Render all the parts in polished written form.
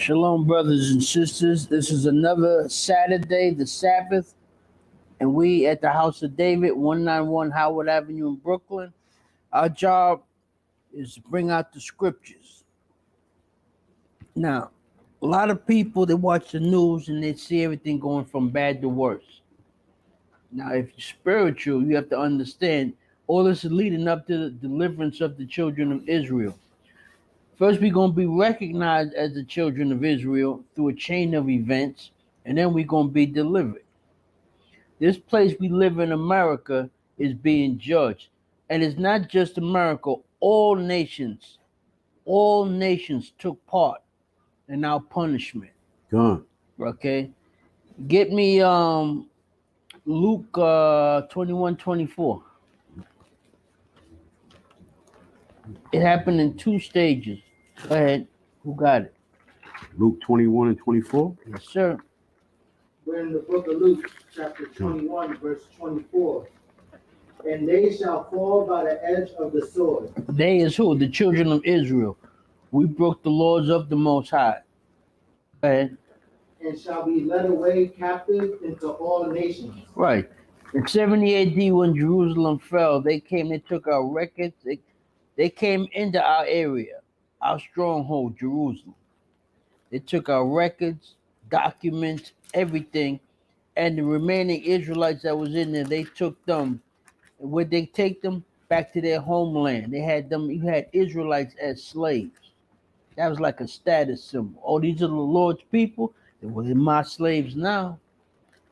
Shalom, brothers and sisters. This is another Saturday, the Sabbath, and we at the House of David, 191 Howard Avenue in Brooklyn. Our job is to bring out the scriptures. Now, a lot of people, they watch the news and they see everything going from bad to worse. Now, if you're spiritual, you have to understand all this is leading up to the deliverance of the children of Israel. First, we're going to be recognized as the children of Israel through a chain of events, and then we're going to be delivered. This place we live in, America, is being judged. And it's not just America, all nations took part in our punishment. Gone. Okay? Get me Luke 21:24. It happened in two stages. Go ahead. Who got it? Luke 21 and 24. Yes, sir. We're in the book of Luke, chapter 21, verse 24. And they shall fall by the edge of the sword. They is who? The children of Israel. We broke the laws of the Most High. Go ahead. And shall be led away captive into all nations. Right. In 70 AD, when Jerusalem fell, they took our records. They came into our area, our stronghold, Jerusalem. They took our records, documents, everything, and the remaining Israelites that was in there, they took them. And where'd they take them? Back to their homeland. They had them, you had Israelites as slaves. That was like a status symbol. Oh, these are the Lord's people. Well, they're my slaves now.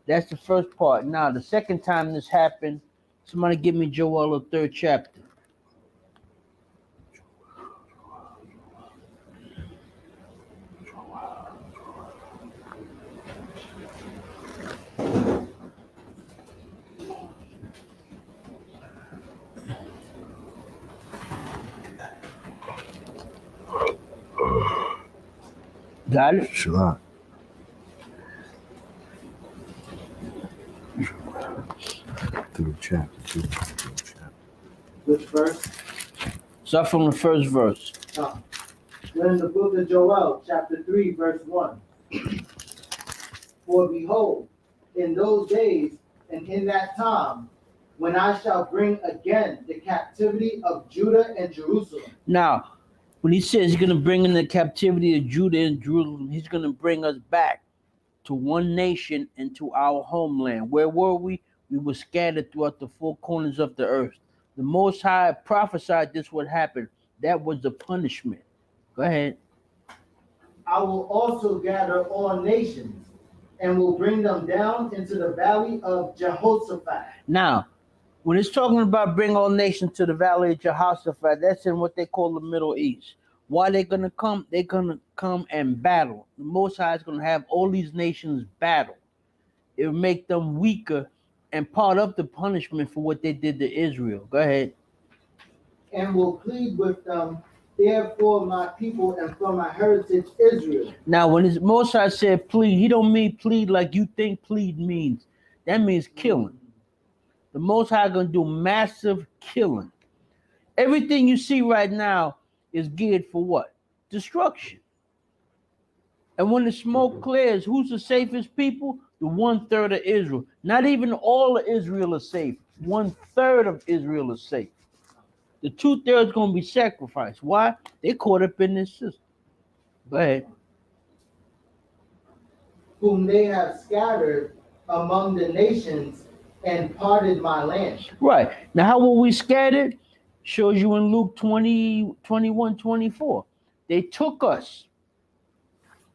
That's the first part. Now, the second time this happened, somebody give me Joel, the 3rd chapter. Got it? Shalom. Through chapter. Which verse? Start from the first verse. We're in the book of Joel, chapter 3, verse 1. For behold, in those days and in that time, when I shall bring again the captivity of Judah and Jerusalem. Now, when he says he's going to bring in the captivity of Judah and Jerusalem, he's going to bring us back to one nation and to our homeland. Where were we? We were scattered throughout the four corners of the earth. The Most High prophesied this would happen. That was the punishment. Go ahead. I will also gather all nations and will bring them down into the valley of Jehoshaphat. Now, when it's talking about bring all nations to the valley of Jehoshaphat, that's in what they call the Middle East. Why they're going to come? They're going to come and battle. The Most High is going to have all these nations battle. It will make them weaker and part of the punishment for what they did to Israel. Go ahead. And will plead with them, therefore my people and for my heritage Israel. Now, when his Most High said plead, he don't mean plead like you think plead means. That means killing. The Most High going to do massive killing. Everything you see right now is geared for what? Destruction. And when the smoke clears, who's the safest people? The 1/3 of Israel. Not even all of Israel is safe. 1/3 of Israel is safe. The 2/3 going to be sacrificed. Why? They caught up in this system. Go ahead. Whom they have scattered among the nations and parted my land. Right. Now, how were we scattered? Shows you in Luke 21:24. They took us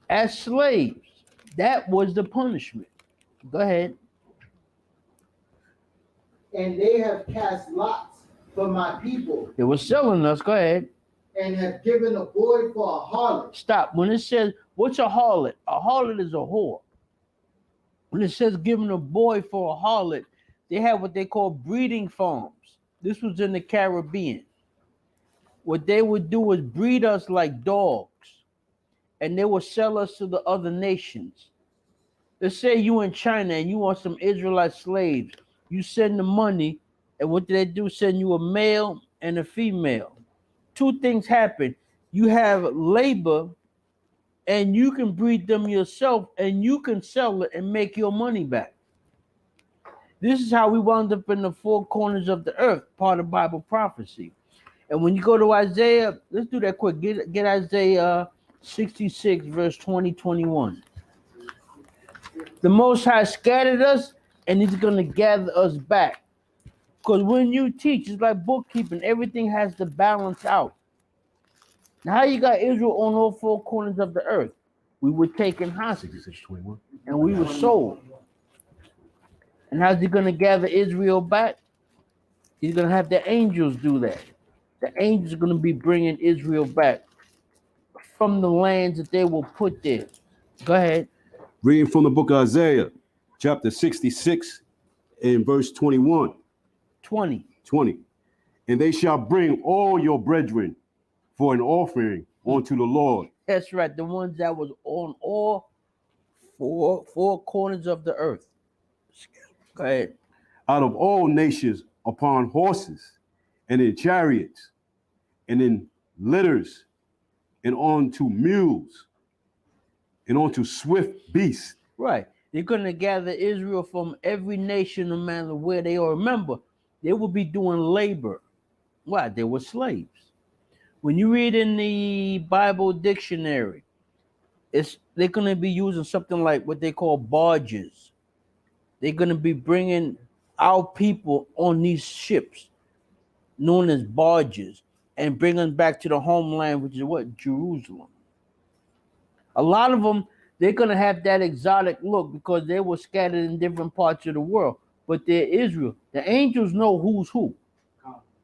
as slaves. That was the punishment. Go ahead. And they have cast lots for my people. They were selling us. Go ahead. And have given a boy for a harlot. Stop. When it says, what's a harlot? A harlot is a whore. When it says giving a boy for a harlot, they have what they call breeding farms. This was in the Caribbean. What they would do was breed us like dogs, and they would sell us to the other nations. Let's say you in China and you want some Israelite slaves. You send the money, and what do they do? Send you a male and a female. Two things happen. You have labor and you can breed them yourself, and you can sell it and make your money back. This is how we wound up in the four corners of the earth, part of Bible prophecy. And when you go to Isaiah, let's do that quick. Get Isaiah 66, verse 20, 21. The Most High scattered us, and He's going to gather us back. Because when you teach, it's like bookkeeping. Everything has to balance out. Now, how you got Israel on all four corners of the earth? We were taken hostage, 66:21. and we were sold. And how's He going to gather Israel back? He's going to have the angels do that. The angels are going to be bringing Israel back from the lands that they will put there. Go ahead. Reading from the book of Isaiah, chapter 66 and verse 21. 20. 20. And they shall bring all your brethren for an offering unto the Lord. That's right. The ones that was on all four corners of the earth. Go ahead. Out of all nations upon horses and in chariots and in litters and onto mules and onto swift beasts. Right. They're going to gather Israel from every nation, no matter where they are. Remember, they will be doing labor. Why? They were slaves. When you read in the Bible dictionary, they're going to be using something like what they call barges. They're going to be bringing our people on these ships, known as barges, and bring them back to the homeland, which is what? Jerusalem. A lot of them, they're going to have that exotic look because they were scattered in different parts of the world, but they're Israel. The angels know who's who.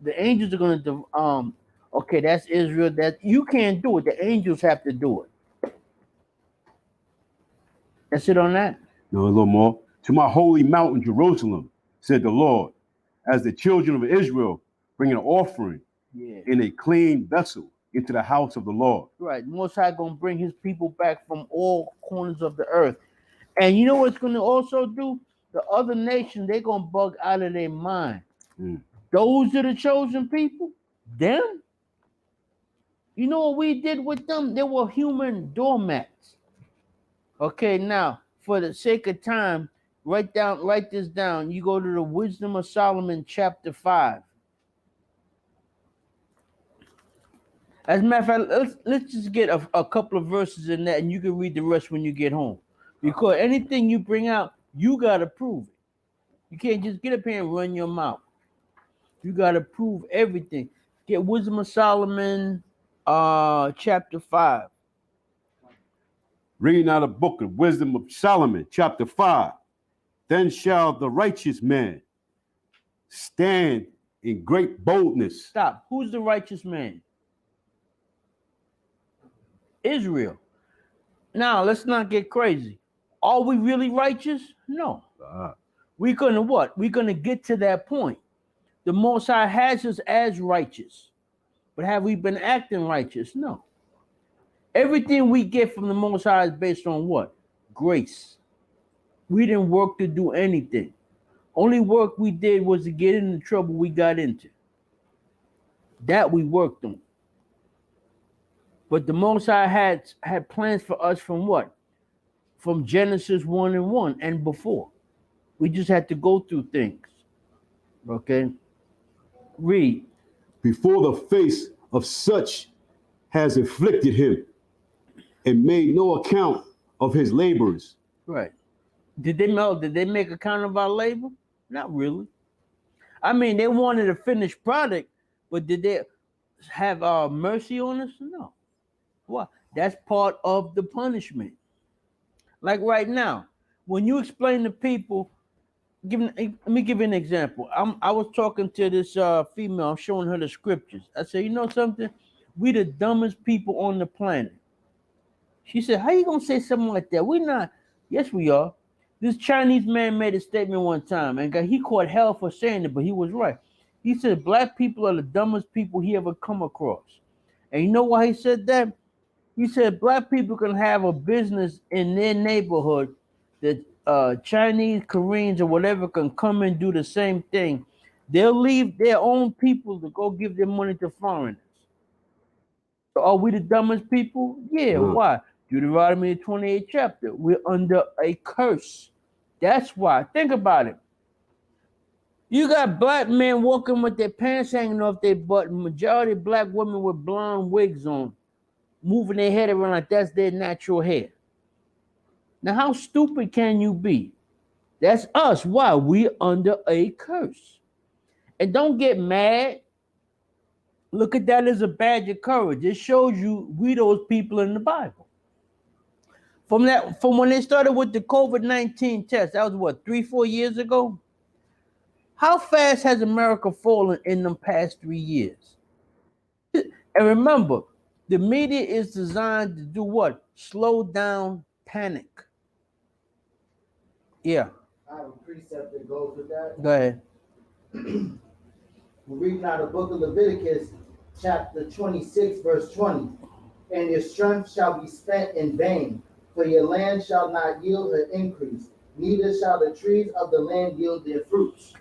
The angels are going to, okay, that's Israel. That you can't do it. The angels have to do it. That's it on that. No, a little more. To my holy mountain, Jerusalem, said the Lord, as the children of Israel bring an offering in a clean vessel into the house of the Lord. Right. Most High going to bring His people back from all corners of the earth. And you know what's going to also do? The other nations, they're going to bug out of their mind. Those are the chosen people. Them? You know what we did with them? They were human doormats. Okay, now, for the sake of time, write this down. You go to the Wisdom of Solomon, chapter 5. As a matter of fact, let's just get a couple of verses in that, and you can read the rest when you get home. Because anything you bring out, you got to prove it. You can't just get up here and run your mouth. You got to prove everything. Get Wisdom of Solomon, chapter 5. Reading out of the book of Wisdom of Solomon, chapter 5. Then shall the righteous man stand in great boldness. Stop. Who's the righteous man? Israel. Now, let's not get crazy. Are we really righteous? No. We're going to what? We're going to get to that point. The Most High has us as righteous. But have we been acting righteous? No. Everything we get from the Most High is based on what? Grace. We didn't work to do anything. Only work we did was to get into the trouble we got into. That we worked on. But the Most High had plans for us from what? From Genesis 1:1 and before. We just had to go through things. Okay? Read. Before the face of such has afflicted him and made no account of his labors. Right. Did they make account of our labor? Not really. I mean, they wanted a finished product, but did they have mercy on us? No. What? That's part of the punishment. Like right now, when you explain to people, let me give you an example. I was talking to this female, I'm showing her the scriptures. I said, you know something? We the dumbest people on the planet. She said, how you gonna say something like that? We're not. Yes, we are. This Chinese man made a statement one time, and he caught hell for saying it, but he was right. He said, black people are the dumbest people he ever come across. And you know why he said that? He said black people can have a business in their neighborhood that Chinese, Koreans, or whatever can come and do the same thing. They'll leave their own people to go give their money to foreigners. So are we the dumbest people? Yeah. Why? Deuteronomy 28th chapter. We're under a curse. That's why. Think about it. You got black men walking with their pants hanging off their butt, and majority of black women with blonde wigs on, moving their head around like that's their natural hair. Now, how stupid can you be? That's us. Why? We under a curse. And don't get mad. Look at that as a badge of courage. It shows you we those people in the Bible. From when they started with the COVID-19 test, that was what, 3-4 years ago? How fast has America fallen in the past 3 years? And remember, the media is designed to do what? Slow down panic. Yeah. I have a precept that goes with that. Go ahead. We're reading out of the book of Leviticus, chapter 26, verse 20. And your strength shall be spent in vain, for your land shall not yield her increase, neither shall the trees of the land yield their fruits.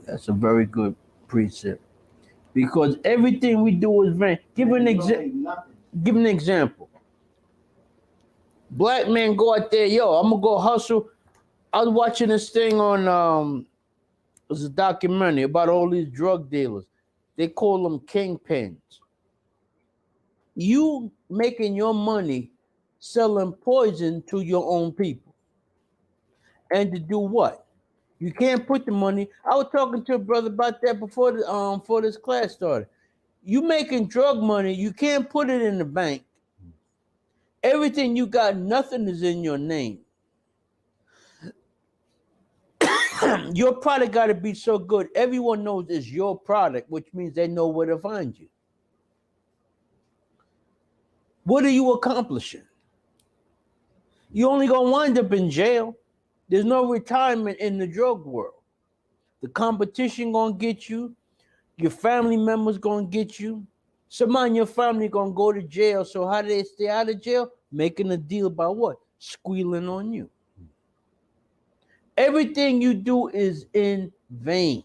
That's a very good precept. Because everything we do is vain. Give an example. Black men go out there, yo, I'm gonna go hustle. I was watching this thing on it was a documentary about all these drug dealers. They call them kingpins. You making your money selling poison to your own people. And to do what? You can't put the money. I was talking to a brother about that before this class started. You making drug money, you can't put it in the bank. Everything you got, nothing is in your name. Your product got to be so good. Everyone knows it's your product, which means they know where to find you. What are you accomplishing? You only gonna wind up in jail. There's no retirement in the drug world. The competition gonna get you. Your family members gonna get you. Somebody in your family gonna go to jail. So how do they stay out of jail? Making a deal about what? Squealing on you. Everything you do is in vain.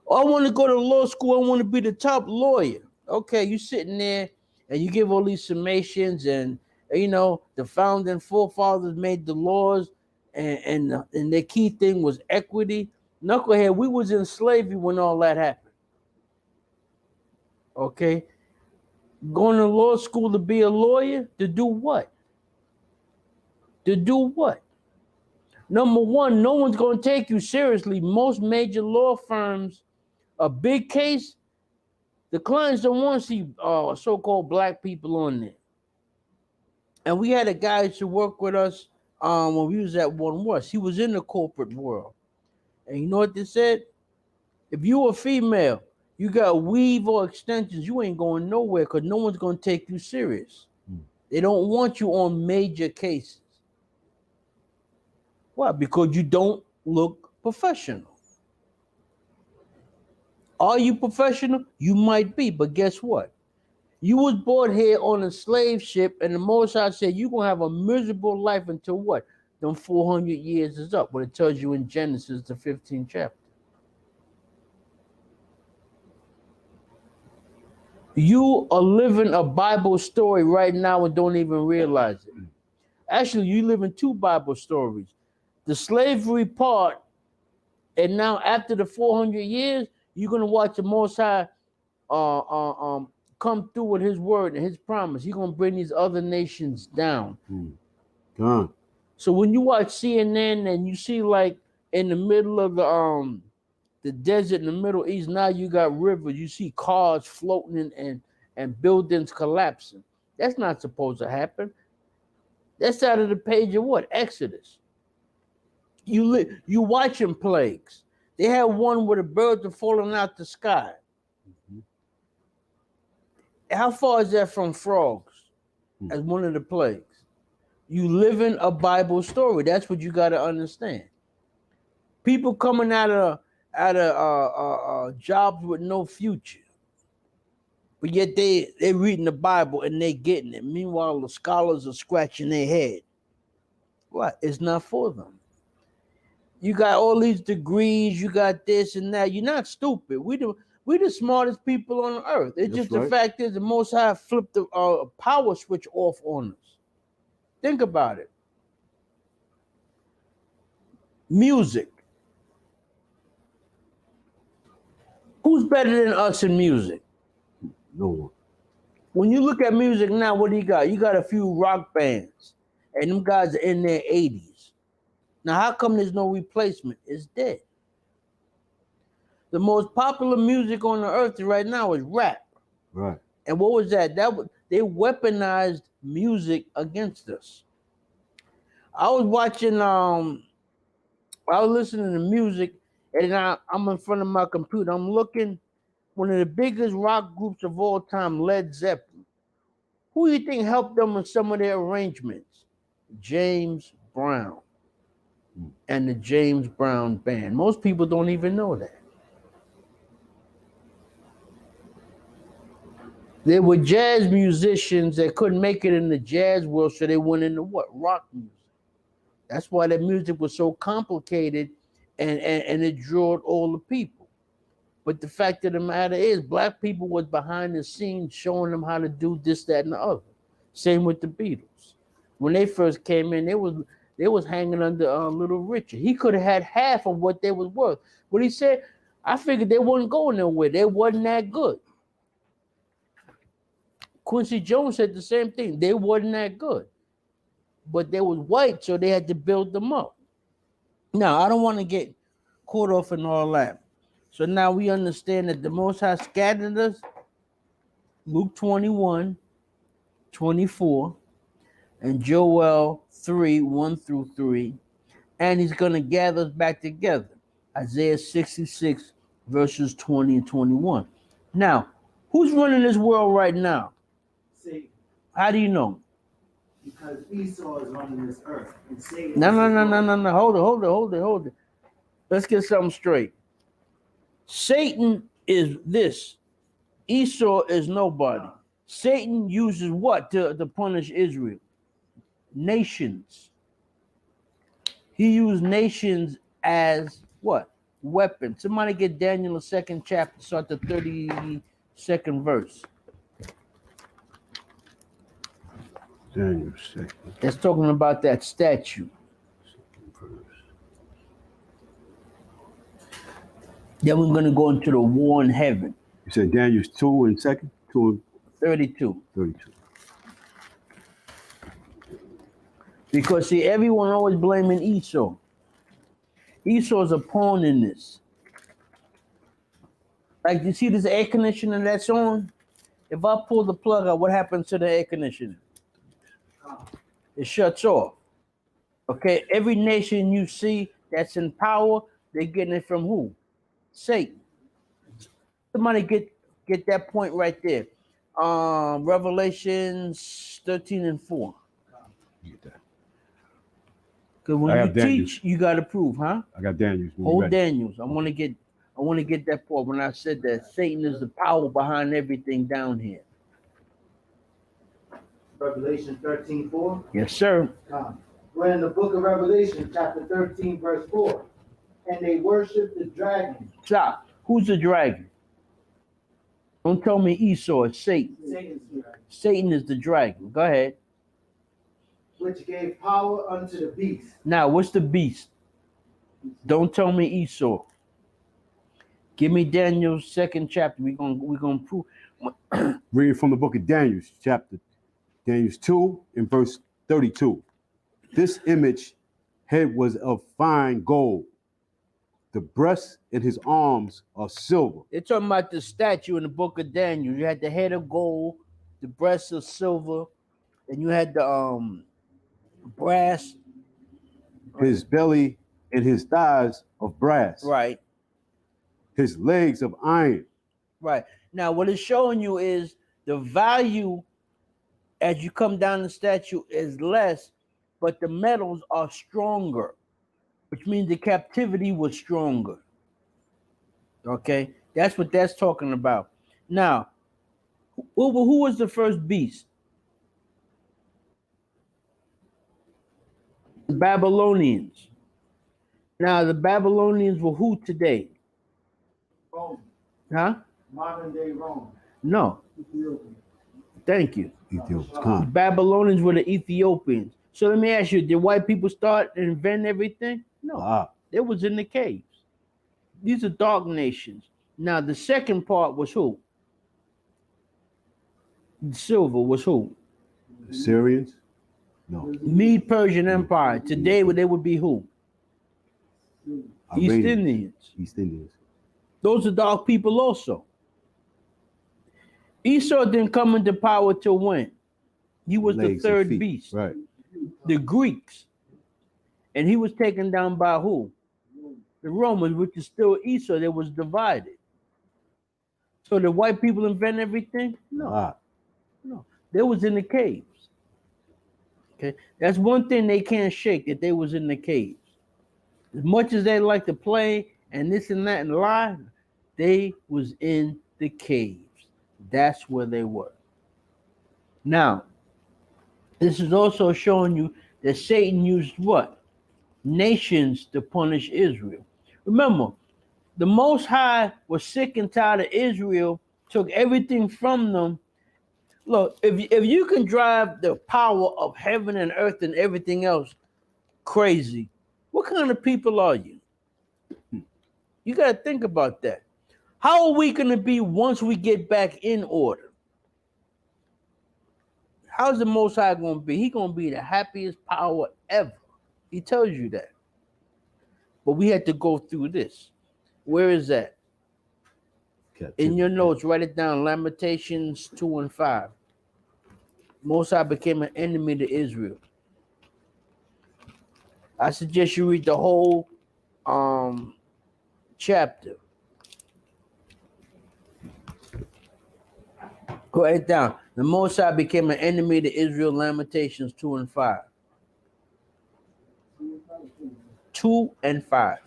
I want to go to law school. I want to be the top lawyer. Okay, you sitting there and you give all these summations, and you know the founding forefathers made the laws, and the key thing was equity. Knucklehead, we was in slavery when all that happened. Okay, going to law school to be a lawyer, to do what? To do what? Number one, no one's going to take you seriously. Most major law firms, a big case, the clients don't want to see so-called black people on there. And we had a guy to work with us when we was at One West. He was in the corporate world. And you know what they said? If you a female, you got weave or extensions, you ain't going nowhere because no one's going to take you serious. They don't want you on major cases. Why? Because you don't look professional. Are you professional? You might be, but guess what? You was born here on a slave ship, and the Most High said you're going to have a miserable life until what? Them 400 years is up, what it tells you in Genesis, the 15th chapter. You are living a Bible story right now and don't even realize it. Actually, you live in two Bible stories. The slavery part, and now after the 400 years, you're going to watch the Most High come through with his word and his promise. He's going to bring these other nations down. God. So when you watch CNN and you see like in the middle of the desert in the Middle East, now you got rivers, you see cars floating and buildings collapsing. That's not supposed to happen. That's out of the page of what? Exodus. You watching plagues. They had one where the birds are falling out the sky. How far is that from frogs as one of the plagues? You live in a Bible story. That's what you got to understand. People coming out of jobs with no future, but yet they reading the Bible and they getting it. Meanwhile, the scholars are scratching their head. What? It's not for them. You got all these degrees, you got this and that. You're not stupid. We the smartest people on earth. It's just the fact is the Most High flipped the power switch off on us. Think about it. Music. Who's better than us in music? No one. When you look at music now, what do you got? You got a few rock bands, and them guys are in their 80s. Now, how come there's no replacement? It's dead. The most popular music on the earth right now is rap. Right. And what was that? They weaponized music against us. I was watching I was listening to music, and I'm in front of my computer. I'm looking one of the biggest rock groups of all time, Led Zeppelin. Who do you think helped them in some of their arrangements? James Brown and the James Brown Band. Most people don't even know that. There were jazz musicians that couldn't make it in the jazz world, so they went into what? Rock music. That's why that music was so complicated and it drew all the people. But the fact of the matter is, black people was behind the scenes showing them how to do this, that, and the other. Same with the Beatles. When they first came in, they was hanging under Little Richard. He could have had half of what they was worth. But he said, I figured they wasn't going nowhere. They wasn't that good. Quincy Jones said the same thing. They wasn't that good. But they was white, so they had to build them up. Now, I don't want to get caught off in all that. So now we understand that the Most High scattered us, Luke 21, 24, and Joel 3, 1 through 3. And he's going to gather us back together. Isaiah 66, verses 20 and 21. Now, who's running this world right now? Satan. How do you know? Because Esau is running this earth. And Satan No. Hold it. Let's get something straight. Satan is this. Esau is nobody. Satan uses what to punish Israel? Nations. He used nations as what? Weapons. Somebody get Daniel the 2nd chapter, start the 32nd verse. Daniel 2nd. That's talking about that statue. verse. Then we're going to go into the war in heaven. You said Daniel 2 and 2nd? 2 and 32. 32. Because see, everyone always blaming Esau. Esau's a pawn in this. Like, you see this air conditioner that's on? If I pull the plug out, what happens to the air conditioner? It shuts off. Okay, every nation you see that's in power, they're getting it from who? Satan. Somebody get that point right there. Revelations 13 and 4. Get that. Because when I you have Daniels. teach, you got to prove, huh? I got Daniel's. Hold Daniels. I want to get that part when I said that Satan is the power behind everything down here. Revelation 13:4. Yes, sir. We're in the book of Revelation, chapter 13, verse 4. And they worship the dragon. Stop. Who's the dragon? Don't tell me Esau. It's Satan. Satan's dragon, Satan is the dragon. Go ahead. which gave power unto the beast. Now, what's the beast? Don't tell me Esau. Give me Daniel's 2nd chapter. We're gonna prove. Reading from the book of Daniel, chapter Daniel 2 and verse 32. This image head was of fine gold. The breast and his arms are silver. They're talking about the statue in the book of Daniel. You had the head of gold, the breast of silver, and you had the brass. His belly and his thighs of brass. Right. His legs of iron. Right. Now, what it's showing you is the value as you come down the statue is less, but the metals are stronger, which means the captivity was stronger. Okay? That's what that's talking about. Now, who was the first beast? The Babylonians. Now, the Babylonians were who today? Rome. Huh? Modern day Rome. No. Ethiopia. Thank you. Ethiopians. The Babylonians were the Ethiopians. So let me ask you: did white people start and invent everything? No, Ah, they was in the caves. These are dark nations. Now the second part was who? Silver was who? Syrians? No. Mede Persian Empire. Today they would be who? East Iranians. Indians. East Indians. Those are dark people also. Esau didn't come into power till when? He was the Legs and third feet. beast. Right. The Greeks. And he was taken down by who? The Romans, which is still Esau. They was divided. So the white people invent everything? No, Ah, no. They was in the caves. Okay, that's one thing they can't shake, that they was in the caves. As much as they like to play and this and that and lie, they was in the caves. That's where they were. Now, this is also showing you that Satan used what? Nations to punish Israel. Remember, the Most High was sick and tired of Israel, took everything from them. Look, if you can drive the power of heaven and earth and everything else crazy, what kind of people are you? You got to think about that. How are we going to be once we get back in order? How's the Most High going to be? He's going to be the happiest power ever. He tells you that. But we had to go through this. Where is that? In your notes, write it down. Lamentations 2 and 5. Most High became an enemy to Israel. I suggest you read the whole chapter. Write it down. The Most High became an enemy to Israel. Lamentations 2 and 5. 2 and 5.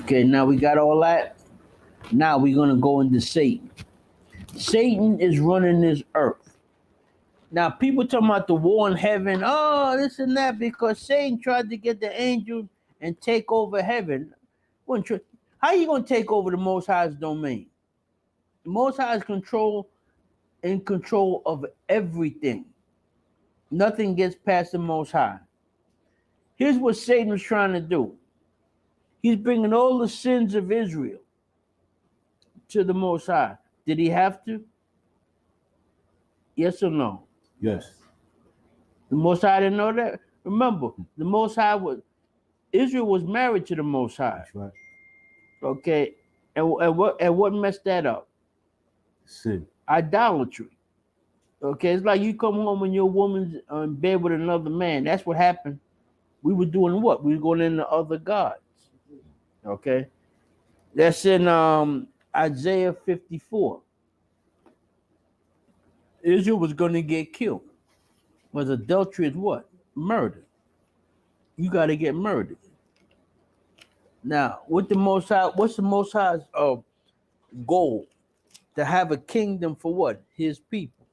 Okay, now we got all that. Now we're going to go into Satan. Satan is running this earth. Now, people talking about the war in heaven, oh, this and that, because Satan tried to get the angels and take over heaven. How you going to take over the Most High's domain? The Most High is in control of everything. Nothing gets past the Most High. Here's what Satan was trying to do. He's bringing all the sins of Israel to the Most High. Did he have to? Yes or no? yes. The Most High didn't know that. Remember, the Most High Israel was married to the Most High. That's right. Okay, and what messed that up? Sin. Idolatry. Okay, it's like you come home and your woman's in bed with another man. That's what happened. We were doing what? We were going into other gods. Okay, that's in Isaiah 54. Israel was going to get killed. Was adultery is what? Murder. You got to get murdered. Now, what's the Most High's goal? To have a kingdom for what? His people.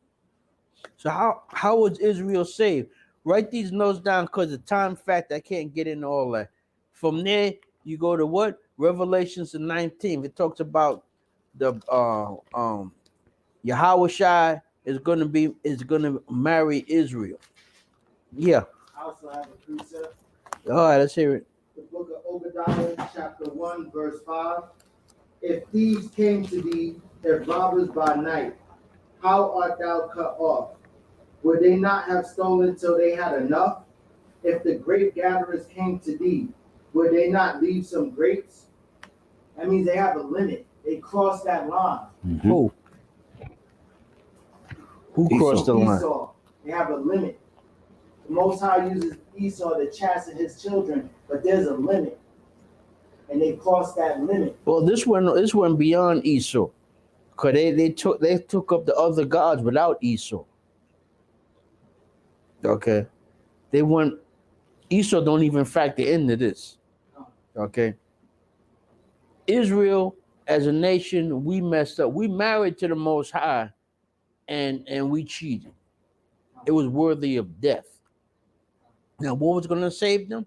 So how was Israel saved? Write these notes down because of time fact. I can't get into all that. From there, you go to what? Revelations the 19th. It talks about the Yahweh Shai is gonna marry Israel. Yeah. I also have a precept. All right, let's hear it. The book of Obadiah, chapter 1, verse 5. If thieves came to thee, if robbers by night, how art thou cut off? Would they not have stolen till they had enough? If the grape gatherers came to thee, would they not leave some grapes? That means they have a limit. They cross that line. Mm-hmm. Who crossed the line? Esau. They have a limit. The Most High uses Esau to chasten his children, but there's a limit. And they crossed that limit. Well, this went beyond Esau. Because they took up the other gods without Esau. Okay. Esau don't even factor into this. Okay. Israel as a nation, we messed up. We married to the Most High and we cheated. It was worthy of death. Now, what was going to save them?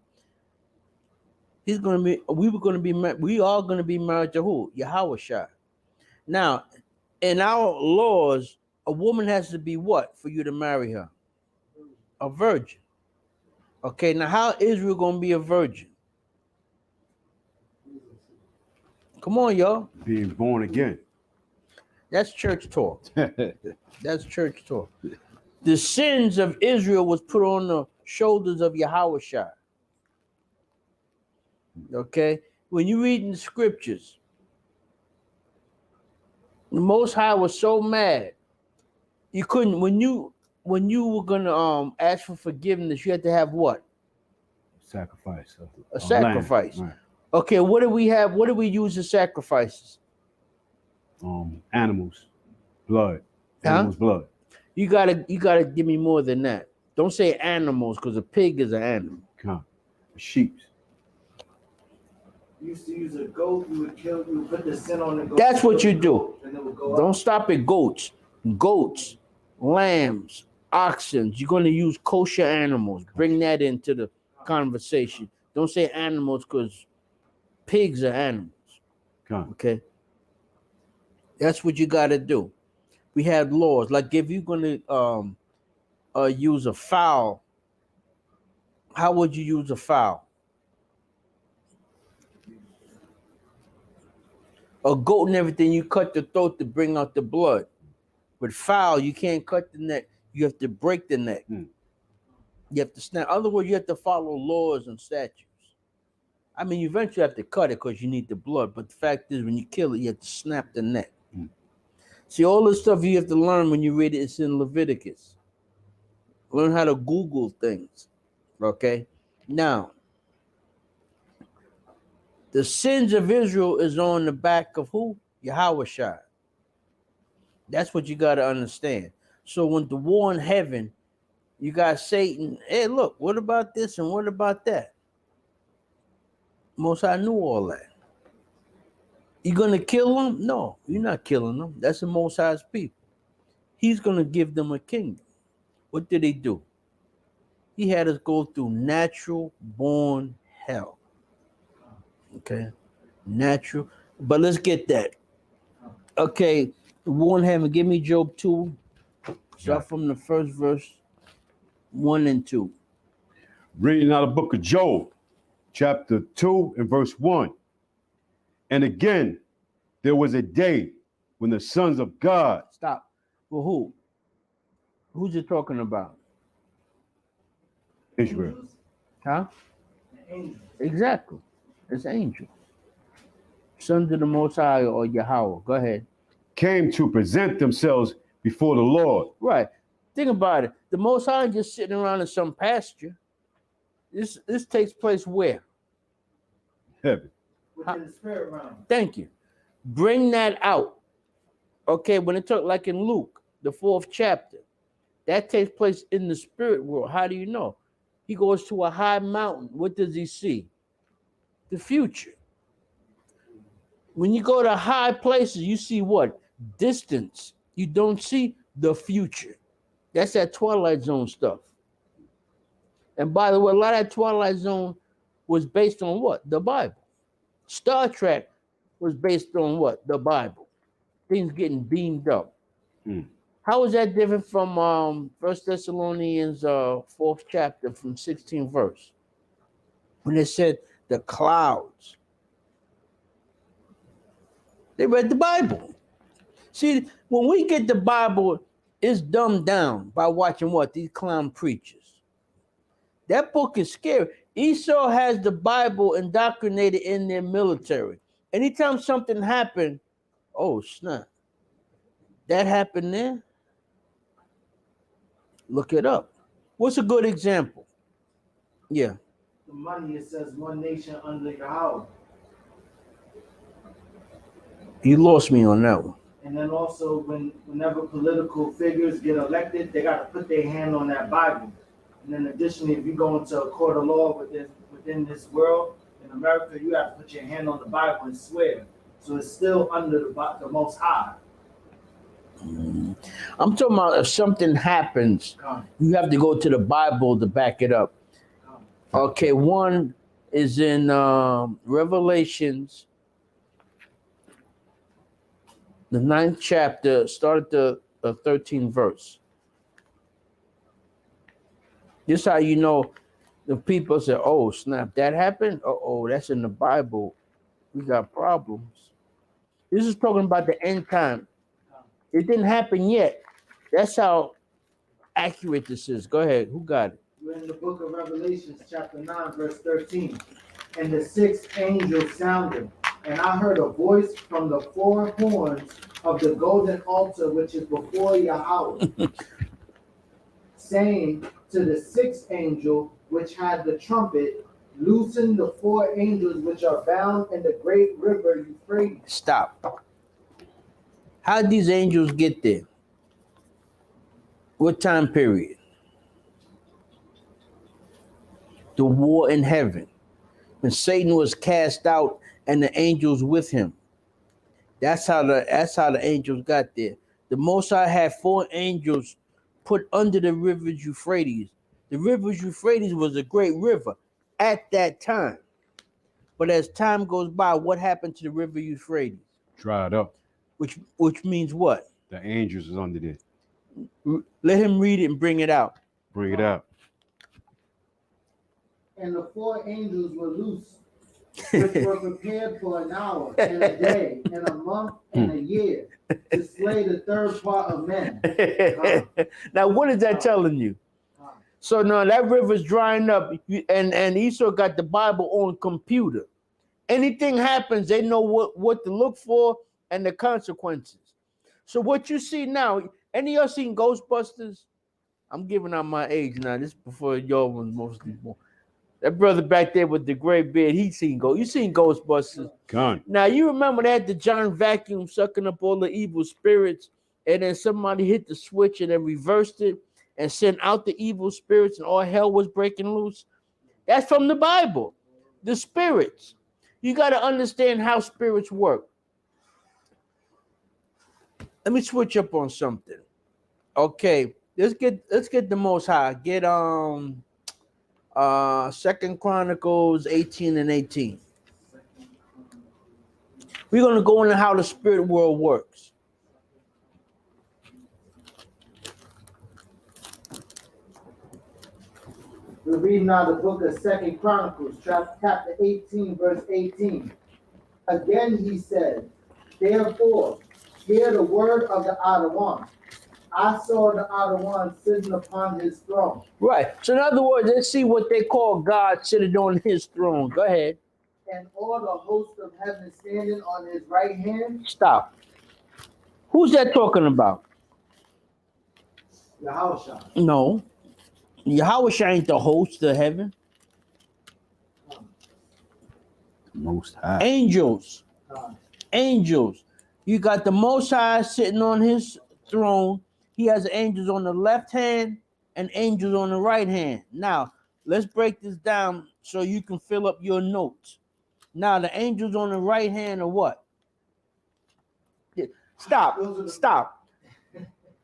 We are going to be married to who? Yahweh. Now, in our laws, a woman has to be what for you to marry her? A virgin. Okay, now how Israel going to be a virgin? Come on, y'all. Being born again. That's church talk. That's church talk. The sins of Israel was put on the shoulders of Yahweh. Okay? When you read in the scriptures, the Most High was so mad. You couldn't when you were gonna ask for forgiveness, you had to have what? Sacrifice. A sacrifice. Right. Okay, what do we have? What do we use as sacrifices? Animals, blood. Huh? Animals' blood. You gotta give me more than that. Don't say animals, because a pig is an animal. Sheep. You used to use a goat, you would put the sin on the goat. That's what you do. And it would go Don't out. stop at goats. Goats, lambs, oxen. You're gonna use kosher animals. Bring that into the conversation. Don't say animals, because pigs are animals. Okay? That's what you gotta do. We have laws. Like if you're gonna use a fowl, how would you use a fowl? A goat and everything, you cut the throat to bring out the blood. But fowl, you can't cut the neck. You have to break the neck. You have to snap. In other words, you have to follow laws and statutes. I mean, you eventually have to cut it because you need the blood. But the fact is, when you kill it, you have to snap the neck. See, all this stuff you have to learn when you read it. It's in Leviticus. Learn how to Google things. Okay? Now, the sins of Israel is on the back of who? Yahweh. That's what you got to understand. So when the war in heaven, you got Satan. Hey, look, what about this and what about that? Most High knew all that. You gonna kill them? No, you're not killing them. That's the Most High's people. He's gonna give them a kingdom. What did he do? He had us go through natural born hell. Okay, natural. But let's get that. Okay, the war in heaven. Give me Job 2. Start from the first verse, 1 and 2. Reading out of the book of Job, chapter 2 and verse 1. And again, there was a day when the sons of God. Stop. Well, who? Who's it talking about? Israel. Huh? Angels. Exactly. It's angels. Sons of the Most High or Yahweh. Go ahead. Came to present themselves before the Lord. Right. Think about it. The Most High ain't just sitting around in some pasture. This takes place where? Heaven. Within the spirit realm. Thank you. Bring that out. Okay, when it talk like in Luke, the 4th chapter, that takes place in the spirit world. How do you know? He goes to a high mountain. What does he see? The future. When you go to high places, you see what? Distance. You don't see the future. That's that Twilight Zone stuff. And by the way, a lot of that Twilight Zone was based on what? The Bible. Star Trek was based on what? The Bible. Things getting beamed up. How is that different from 1 Thessalonians 4th chapter from 16th verse? When it said the clouds. They read the Bible. See, when we get the Bible, it's dumbed down by watching what? These clown preachers. That book is scary. Esau has the Bible indoctrinated in their military. Anytime something happened, oh, snap. That happened there? Look it up. What's a good example? Yeah. The money, it says one nation under Yahweh. You lost me on that one. And then also, whenever political figures get elected, they got to put their hand on that Bible. And then additionally, if you go into a court of law within this world, in America, you have to put your hand on the Bible and swear. So it's still under the Most High. I'm talking about if something happens, you have to go to the Bible to back it up. Okay, one, is in Revelations, the 9th chapter, start at the 13th verse. This is how you know the people say, oh, snap, that happened? Oh, that's in the Bible. We got problems. This is talking about the end time. It didn't happen yet. That's how accurate this is. Go ahead. Who got it? We're in the book of Revelations, chapter 9, verse 13. And the sixth angel sounded, and I heard a voice from the four horns of the golden altar which is before Yahweh, saying to the sixth angel which had the trumpet, loosen the four angels which are bound in the great river Euphrates. Stop. How did these angels get there? What time period? The war in heaven. When Satan was cast out and the angels with him. That's how the angels got there. The Most High had four angels put under the river Euphrates. The river Euphrates was a great river at that time. But as time goes by, what happened to the river Euphrates? Dried up. Which means what? The angels is under there. Let him read it and bring it out. Bring it out. And the four angels were loose, which were prepared for an hour, and a day, and a month, and a year, to slay the third part of men. Now, what is that telling you? So now that river's drying up, and Esau got the Bible on computer. Anything happens, they know what to look for and the consequences. So what you see now, any of y'all seen Ghostbusters? I'm giving out my age now. This is before y'all was mostly born. That brother back there with the gray beard, you seen Ghostbusters. Gone. Now you remember they had the giant vacuum sucking up all the evil spirits, and then somebody hit the switch and then reversed it and sent out the evil spirits, and all hell was breaking loose. That's from the Bible. The spirits. You got to understand how spirits work. Let me switch up on something. Okay, let's get the Most High. Get 2 Chronicles 18 and 18. We're gonna go into how the spirit world works. We're reading now the book of 2 Chronicles, chapter 18, verse 18. Again he said, therefore, hear the word of the Outer One. I saw the Outer One sitting upon his throne. Right. So in other words, let's see what they call God sitting on his throne. Go ahead. And all the host of heaven standing on his right hand. Stop. Who's that talking Yahushua. No. Yahushua ain't the host of heaven. Most High. Angels. Angels. You got the Most High sitting on his throne. He has angels on the left hand and angels on the right hand. Now, let's break this down so you can fill up your notes. Now, the angels on the right hand are what? Stop.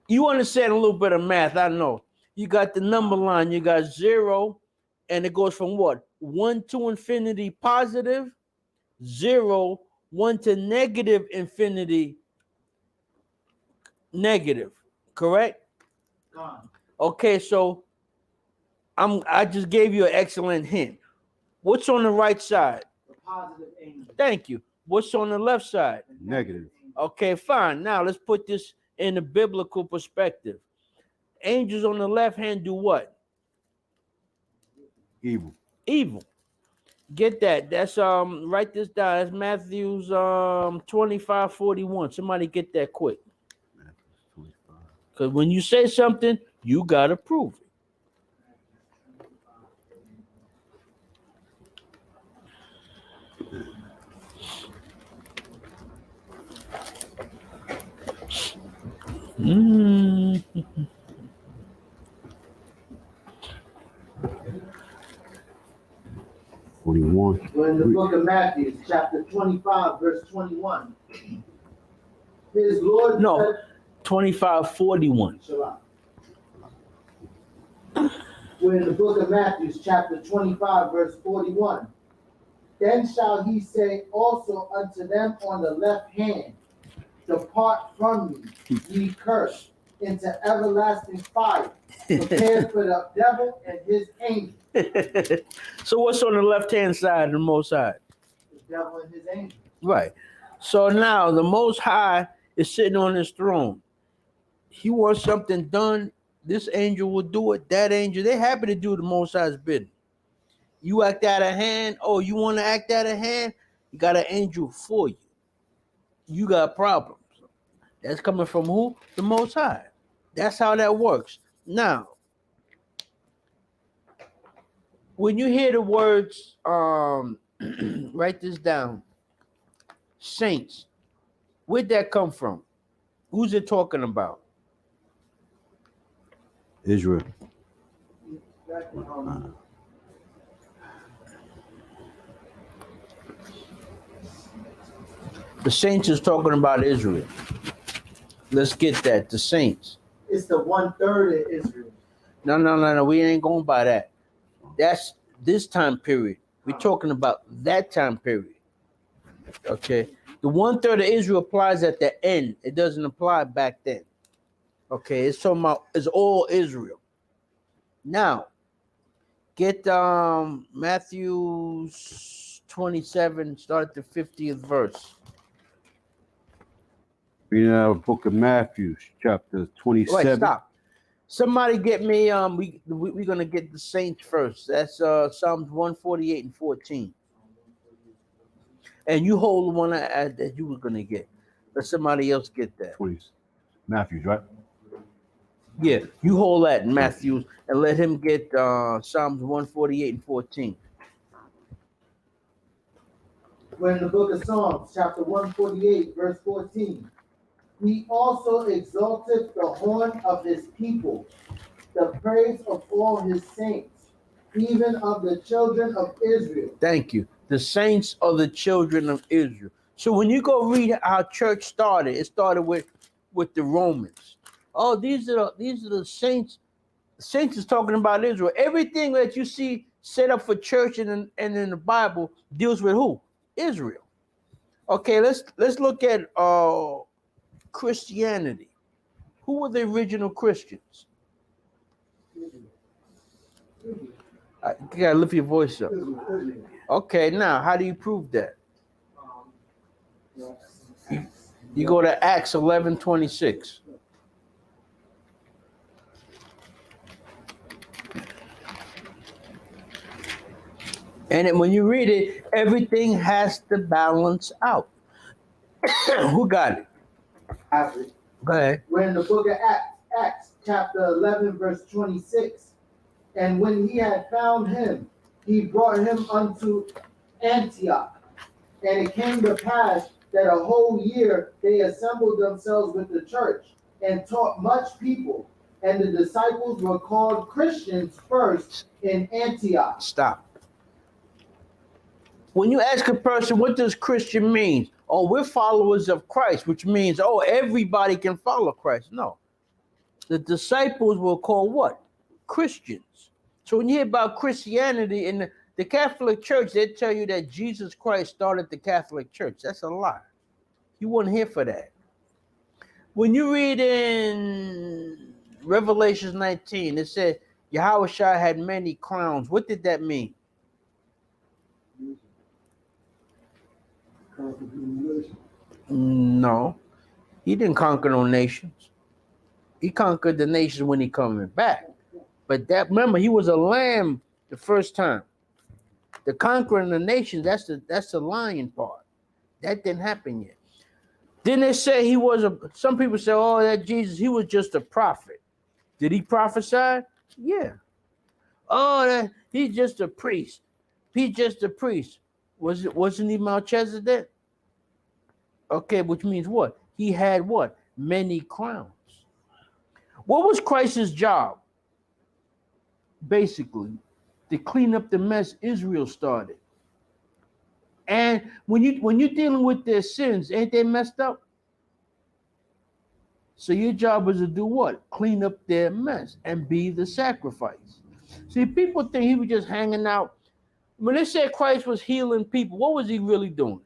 You understand a little bit of math, I know. You got the number line, you got 0, and it goes from what? 1 to infinity positive, 0, 1 to negative infinity negative. Correct? Okay, so I just gave you an excellent hint. What's on the right side? The positive angel. Thank you. What's on the left side? Negative. Okay, fine. Now let's put this in a biblical perspective. Angels on the left hand do what? Evil. Evil. Get that. That's write this down. That's Matthew's 25:41. Somebody get that quick. Because when you say something, you gotta prove it. Mm. 41. We're in the book of Matthew, chapter 25, verse 21. His Lord. No, 25:41. Shalom. We're in the book of Matthew, chapter 25, verse 41. Then shall he say also unto them on the left hand, Depart from me, ye cursed, into everlasting fire, prepared for the devil and his angels. So what's on the left-hand side of the Most High? The devil and his angels. Right. So now the Most High is sitting on his throne. He wants something done. This angel will do it. That angel, they're happy to do the Most High's bidding. You act out of hand. Oh, you want to act out of hand? You got an angel for you. You got problems. That's coming from who? The Most High. That's how that works. Now, when you hear the words, write this down. Saints. Where'd that come from? Who's it talking about? Israel. The saints is talking about Israel. Let's get that. The saints. It's the 1/3 of Israel. No. We ain't going by that. That's this time period. We're talking about that time period. Okay. The 1/3 of Israel applies at the end. It doesn't apply back then. Okay. It's talking about it's all Israel. Now, get Matthew 27, start at the 50th verse. Reading out of the book of Matthew, chapter 27. Wait, stop. Somebody get me. We're gonna get the saints first. That's Psalms 148 and 14. And you hold the one that you were gonna get. Let somebody else get that. 20, Matthews, right? Yeah, you hold that in Matthews and let him get Psalms 148 and 14. We're in the book of Psalms, chapter 148, verse 14. He also exalted the horn of his people, the praise of all his saints, even of the children of Israel. Thank you. The saints are the children of Israel. So when you go read how church started, it started with the Romans. Oh, these are the saints. Saints is talking about Israel. Everything that you see set up for church and in the Bible deals with who? Israel. Okay, let's look at Christianity. Who were the original Christians? You gotta lift your voice up. Okay, now how do you prove that? You go to Acts 11:26. And then when you read it, everything has to balance out. Who got it? After. Go ahead. We're in the book of Acts, chapter 11, verse 26. And when he had found him, he brought him unto Antioch. And it came to pass that a whole year they assembled themselves with the church and taught much people. And the disciples were called Christians first in Antioch. Stop. When you ask a person, what does Christian mean? Oh, we're followers of Christ, which means, oh, everybody can follow Christ. No. The disciples were called what? Christians. So when you hear about Christianity in the Catholic Church, they tell you that Jesus Christ started the Catholic Church. That's a lie. You weren't here for that. When you read in Revelation 19, it said Yahweh Shai had many crowns. What did that mean? No, he didn't conquer no nations. He conquered the nations when he coming back. But that, remember, he was a lamb the first time. The conquering the nations, that's the lion part. That didn't happen yet. Then they say he was some people say, oh, that Jesus, he was just a prophet. Did he prophesy? Yeah. Oh, he's just a priest. He's just a priest. Wasn't he Melchizedek? Okay, which means what? He had what? Many crowns. What was Christ's job? Basically, to clean up the mess Israel started. And when you're dealing with their sins, ain't they messed up? So your job was to do what? Clean up their mess and be the sacrifice. See, people think he was just hanging out When they said Christ was healing people, what was he really doing?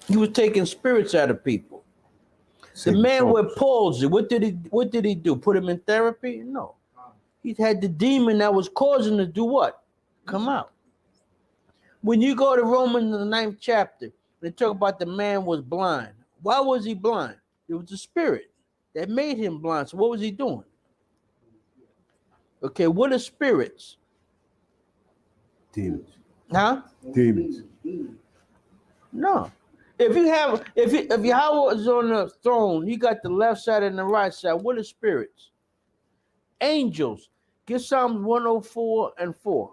He was taking spirits out of people. The man with palsy, what did he do? Put him in therapy? No. He had the demon that was causing to do what? Come out. When you go to Romans the 9th chapter, they talk about the man was blind. Why was he blind? It was the spirit that made him blind. So what was he doing? Okay, what are spirits? Demons. Huh? Demons. No. If Yahweh is on the throne, you got the left side and the right side. What are spirits? Angels. Get Psalms 104 and 4.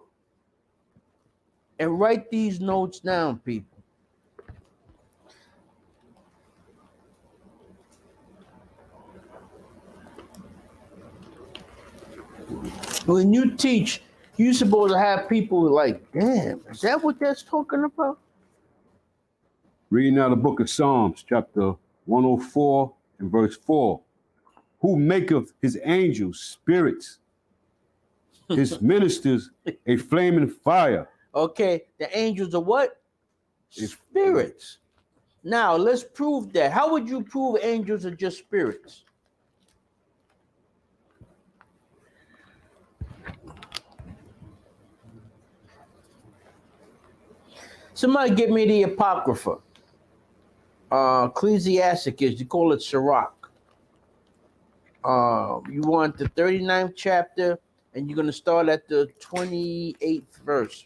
And write these notes down, people. When you teach, you're supposed to have people like, damn, is that what that's talking about? Reading out the book of Psalms, chapter 104 and verse 4. Who maketh his angels spirits, his ministers a flaming fire. Okay, the angels are what? Spirits. Now, let's prove that. How would you prove angels are just spirits? Somebody get me the Apocrypha. Ecclesiasticus, you call it Sirach. You want the 39th chapter, and you're going to start at the 28th verse.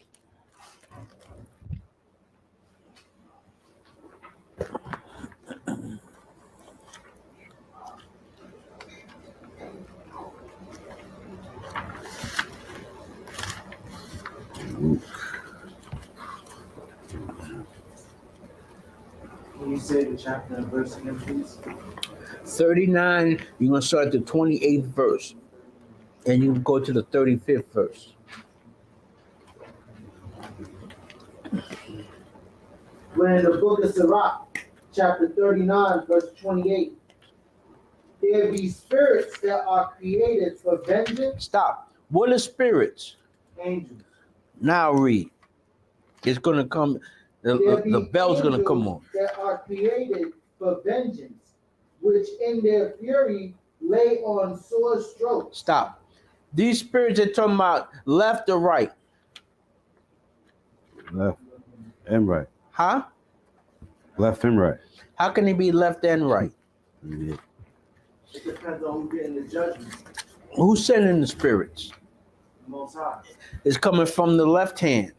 Can you say the chapter and verse again, please? 39, you're going to start at the 28th verse. And you go to the 35th verse. We're in the book of Sirach, chapter 39, verse 28. There be spirits that are created for vengeance. Stop. What are spirits? Angels. Now read. It's going to come. The bell's going to come on. That are created for vengeance, which in their fury lay on sore strokes. Stop. These spirits are talking about left or right? Left and right. Huh? Left and right. How can it be left and right? Yeah. It depends on who's getting the judgment. Who's sending the spirits? The Most High. It's coming from the left hand.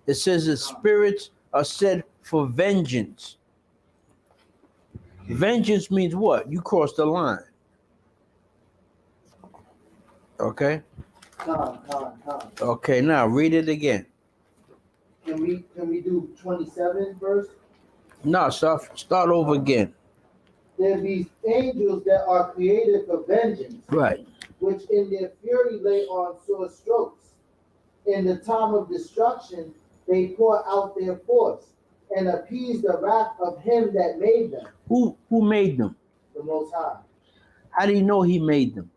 It says the spirits are set for vengeance. Vengeance means what? You cross the line. Okay? Con. Okay, now read it again. Can we do 27th verse? No, start over again. There be angels that are created for vengeance, Right. which in their fury lay on sore strokes. In the time of destruction, they pour out their force and appease the wrath of him that made them. Who made them? The Most High. How do you know he made them?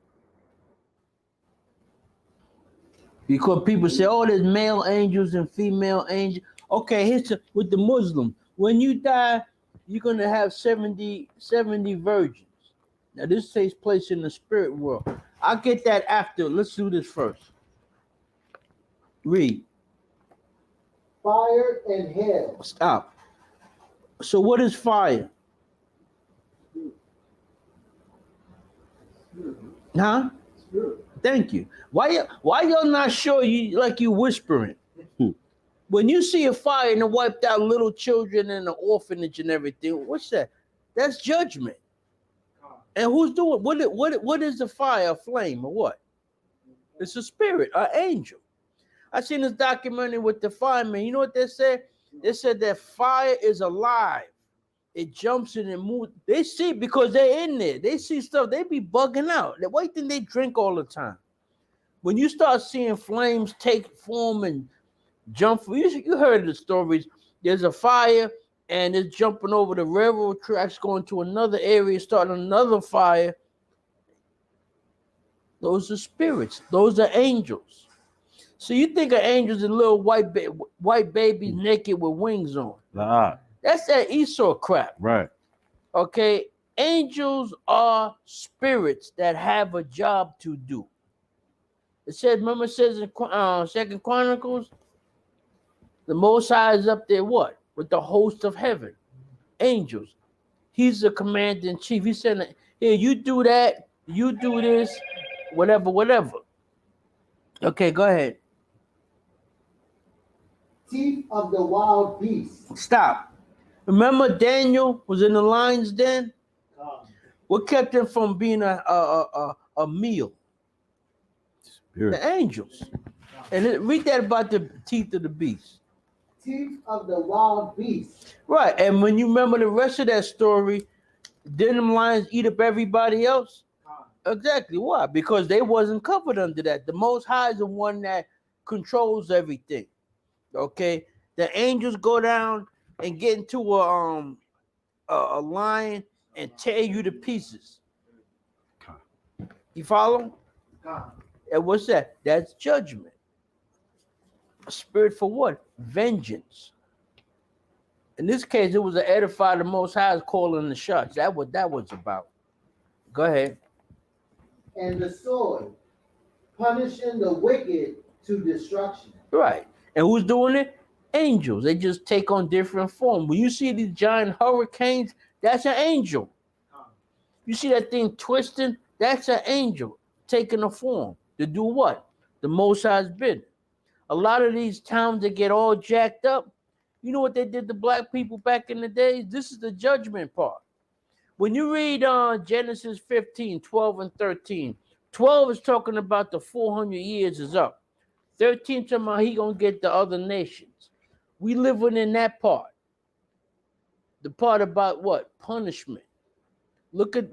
Because people say, oh, there's male angels and female angels. Okay, with the Muslim. When you die, you're going to have 70 virgins. Now, this takes place in the spirit world. I'll get that after. Let's do this first. Read. Fire and hail. Stop. So what is fire? Huh? Thank you. Why y'all not sure? You like you whispering? When you see a fire and it wiped out little children in the orphanage and everything, what's that? That's judgment. And who's doing what is the fire? A flame or what? It's a spirit, an angel. I seen this documentary with the firemen. You know what they said? They said that fire is alive. It jumps in and moves. They see because they're in there. They see stuff. They be bugging out. Why think they drink all the time? When you start seeing flames take form and jump, you heard the stories. There's a fire and it's jumping over the railroad tracks, going to another area, starting another fire. Those are spirits. Those are angels. So you think of angels a little white baby naked with wings on. Ah, That's that Esau crap. right. Okay? Angels are spirits that have a job to do. It says, remember it says in Second Chronicles, the Most High is up there what? With the host of heaven. Angels. He's the commander in chief. He said, here, you do that, you do this, whatever, whatever. Okay, go ahead. Teeth of the wild beast. Stop. Remember Daniel was in the lion's den? What kept him from being a meal? Spirit. The angels. And read that about the teeth of the beast. Teeth of the wild beast. Right. And when you remember the rest of that story, didn't them lions eat up everybody else? Exactly. Why? Because they wasn't covered under that. The Most High is the one that controls everything. Okay. The angels go down and get into a lion and tear you to pieces. You follow? And what's that? That's judgment. A spirit for what? Vengeance. In this case, it was to edify the Most High calling the shots. That's what that was about. Go ahead. And the sword, punishing the wicked to destruction. Right. And who's doing it? Angels. They just take on different form. When you see these giant hurricanes, that's an angel. You see that thing twisting? That's an angel taking a form to do what? The Most High's bid. A lot of these towns that get all jacked up, you know what they did to black people back in the days? This is the judgment part. When you read Genesis 15, 12 and 13, 12 is talking about the 400 years is up. 13 talking about he gonna get the other nations. We living in that part. The part about what? Punishment. Look at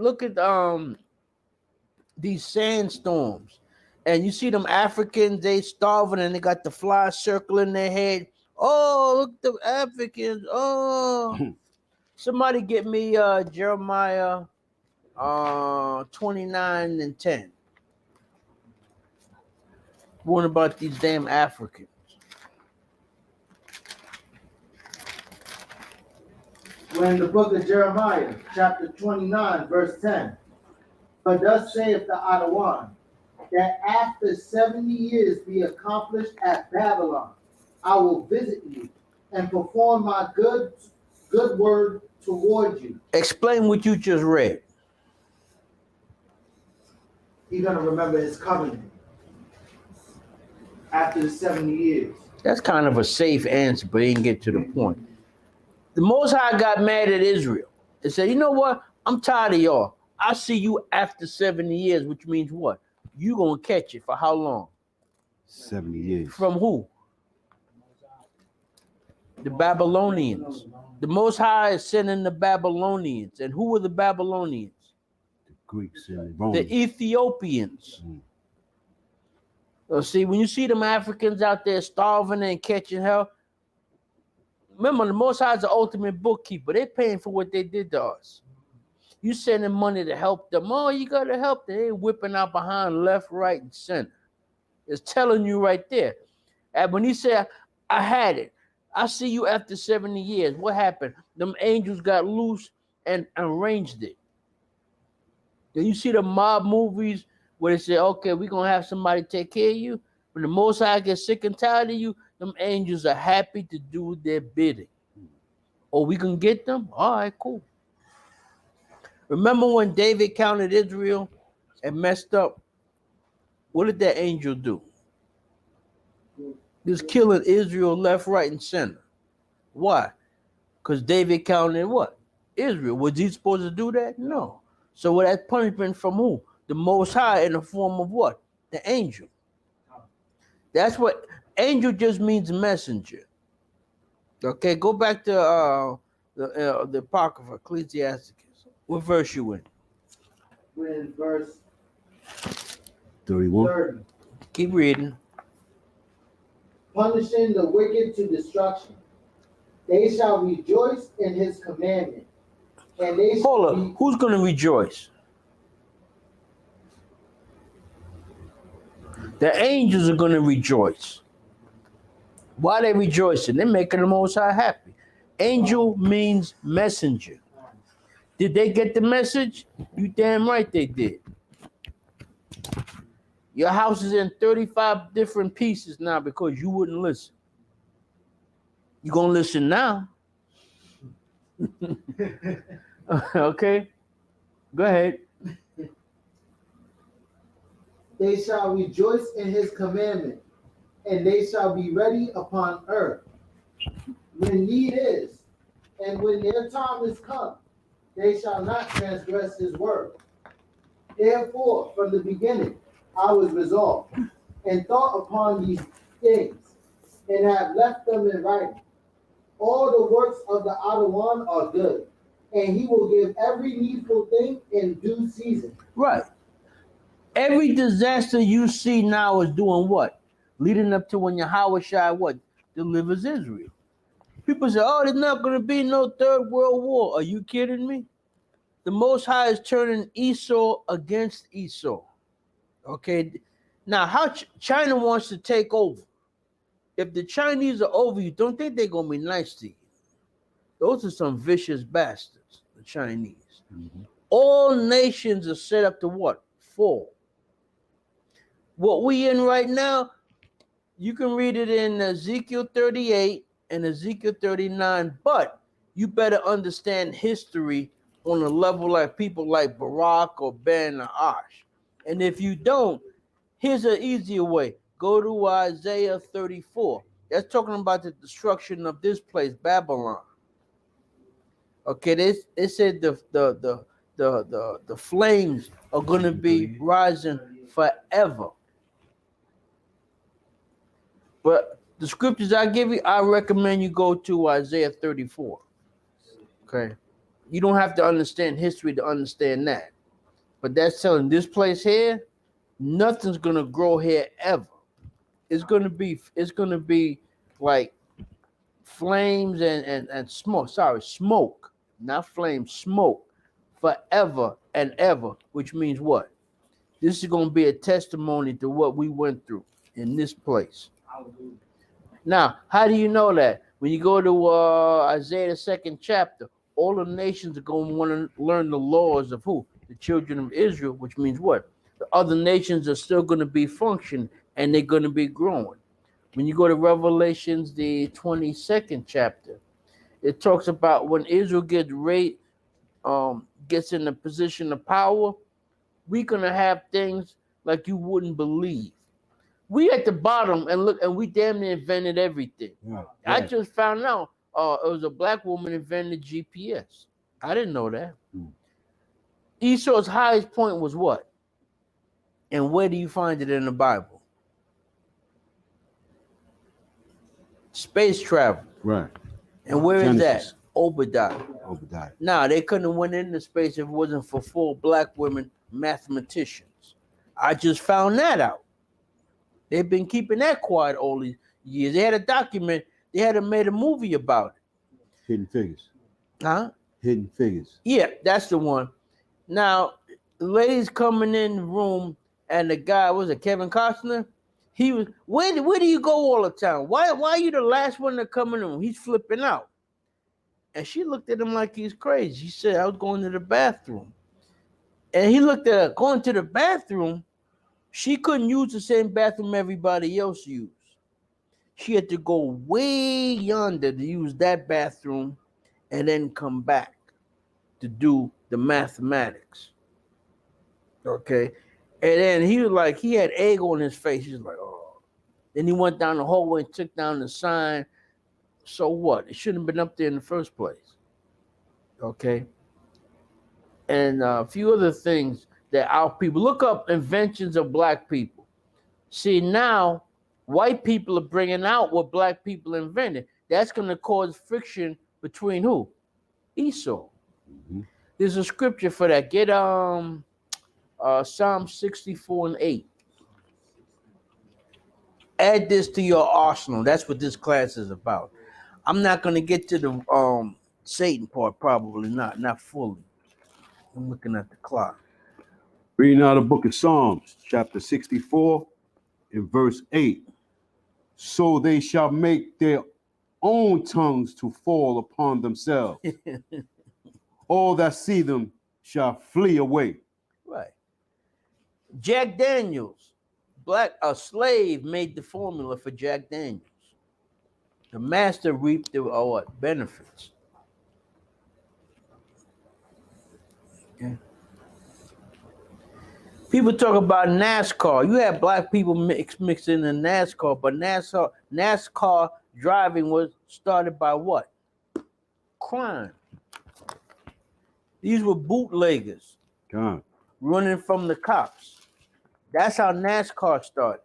these sandstorms. And you see them Africans, they starving and they got the fly circling their head. Oh, look, the Africans. Oh. Somebody get me Jeremiah 29 and 10. One about these damn Africans. We're in the book of Jeremiah, chapter 29, verse 10. But thus saith the Adawan, that after 70 years be accomplished at Babylon, I will visit you and perform my good word toward you. Explain what you just read. He's going to remember his covenant after the 70 years. That's kind of a safe answer, but he didn't get to the point. The Most High got mad at Israel and said, you know what? I'm tired of y'all. I'll see you after 70 years, which means what? You going to catch it for how long? 70 years. From who? The Babylonians. The Most High is sending the Babylonians. And who were the Babylonians? The Greeks and Romans. The Ethiopians. See, when you see them Africans out there starving and catching hell, remember, the Most High is the ultimate bookkeeper. They're paying for what they did to us. You sending money to help them. Oh, you got to help them. They're whipping out behind left, right, and center. It's telling you right there. And when he said, I had it, I see you after 70 years. What happened? Them angels got loose and arranged it. Then you see the mob movies where they say, okay, we're going to have somebody take care of you. When the Most High gets sick and tired of you, them angels are happy to do their bidding. Oh, we can get them? All right, cool. Remember when David counted Israel and messed up? What did that angel do? He was killing Israel left, right, and center. Why? Because David counted what? Israel. Was he supposed to do that? No. So what that punishment from who? The Most High in the form of what? The angel. That's what angel just means messenger. Okay, go back to the Apocrypha, Ecclesiasticus. What verse you in? We're in verse 31. 30. Keep reading. Punishing the wicked to destruction. They shall rejoice in his commandment. And they Hold shall up. Who's going to rejoice? The angels are going to rejoice. Why are they rejoicing? They're making the Most High happy. Angel means messenger. Did they get the message? You damn right they did. Your house is in 35 different pieces now because you wouldn't listen. You're going to listen now. Okay? Go ahead. They shall rejoice in his commandment, and they shall be ready upon earth. When need is, and when their time is come, they shall not transgress his word. Therefore, from the beginning, I was resolved, and thought upon these things, and have left them in writing. All the works of the outer one are good, and he will give every needful thing in due season. Right. Every disaster you see now is doing what? Leading up to when Yahweh Shai what? Delivers Israel. People say, oh, there's not going to be no third world war. Are you kidding me? The Most High is turning Esau against Esau. Okay? Now, how China wants to take over. If the Chinese are over you, don't think they're going to be nice to you. Those are some vicious bastards, the Chinese. Mhm. All nations are set up to what? Fall. What we in right now, you can read it in Ezekiel 38 and Ezekiel 39, but you better understand history on a level like people like Barack or Ben or Ash. And if you don't, here's an easier way. Go to Isaiah 34. That's talking about the destruction of this place, Babylon. Okay, they said the flames are gonna be rising forever. But the scriptures I give you, I recommend you go to Isaiah 34. Okay. You don't have to understand history to understand that. But that's telling this place here, nothing's gonna grow here ever. It's gonna be like flames and smoke. Sorry, smoke, not flames, smoke forever and ever, which means what? This is gonna be a testimony to what we went through in this place. Now, how do you know that? When you go to Isaiah the 2nd chapter, all the nations are going to want to learn the laws of who? The children of Israel, which means what? The other nations are still going to be functioning and they're going to be growing. When you go to Revelations, the 22nd chapter, it talks about when Israel gets in a position of power, we're going to have things like you wouldn't believe. We at the bottom and look, and we damn near invented everything. Right, I right. just found out it was a black woman invented GPS. I didn't know that. Esau's highest point was what? And where do you find it in the Bible? Space travel. Right. And where is Genesis. that? Obadiah. Obadiah. Now, they couldn't have went into space if it wasn't for 4 black women mathematicians. I just found that out. They've been keeping that quiet all these years. They had a document. They had made a movie about it. Hidden Figures. Huh? Hidden Figures. Yeah, that's the one. Now, the lady's coming in the room, and the guy, was it Kevin Costner? He was, where do you go all the time? Why are you the last one to come in the room? He's flipping out. And she looked at him like he's crazy. She said, I was going to the bathroom. And he looked at her, going to the bathroom. She couldn't use the same bathroom everybody else used. She had to go way yonder to use that bathroom and then come back to do the mathematics. Okay. And then he was like, he had egg on his face. He's like, oh. Then he went down the hallway and took down the sign. So what? It shouldn't have been up there in the first place. Okay. And a few other things that our people look up inventions of black people. See, now white people are bringing out what black people invented. That's going to cause friction between who? Esau. Mm-hmm. There's a scripture for that. Get Psalm 64 and 8. Add this to your arsenal. That's what this class is about. I'm not going to get to the Satan part, probably not fully. I'm looking at the clock. Reading out the book of Psalms, chapter 64 in verse 8. So they shall make their own tongues to fall upon themselves. All that see them shall flee away. Right. Jack Daniels, a slave made the formula for Jack Daniels. The master reaped the benefits. Okay. People talk about NASCAR. You have black people mixed in the NASCAR, but NASCAR driving was started by what? Crime. These were bootleggers God. running from the cops. That's how NASCAR started.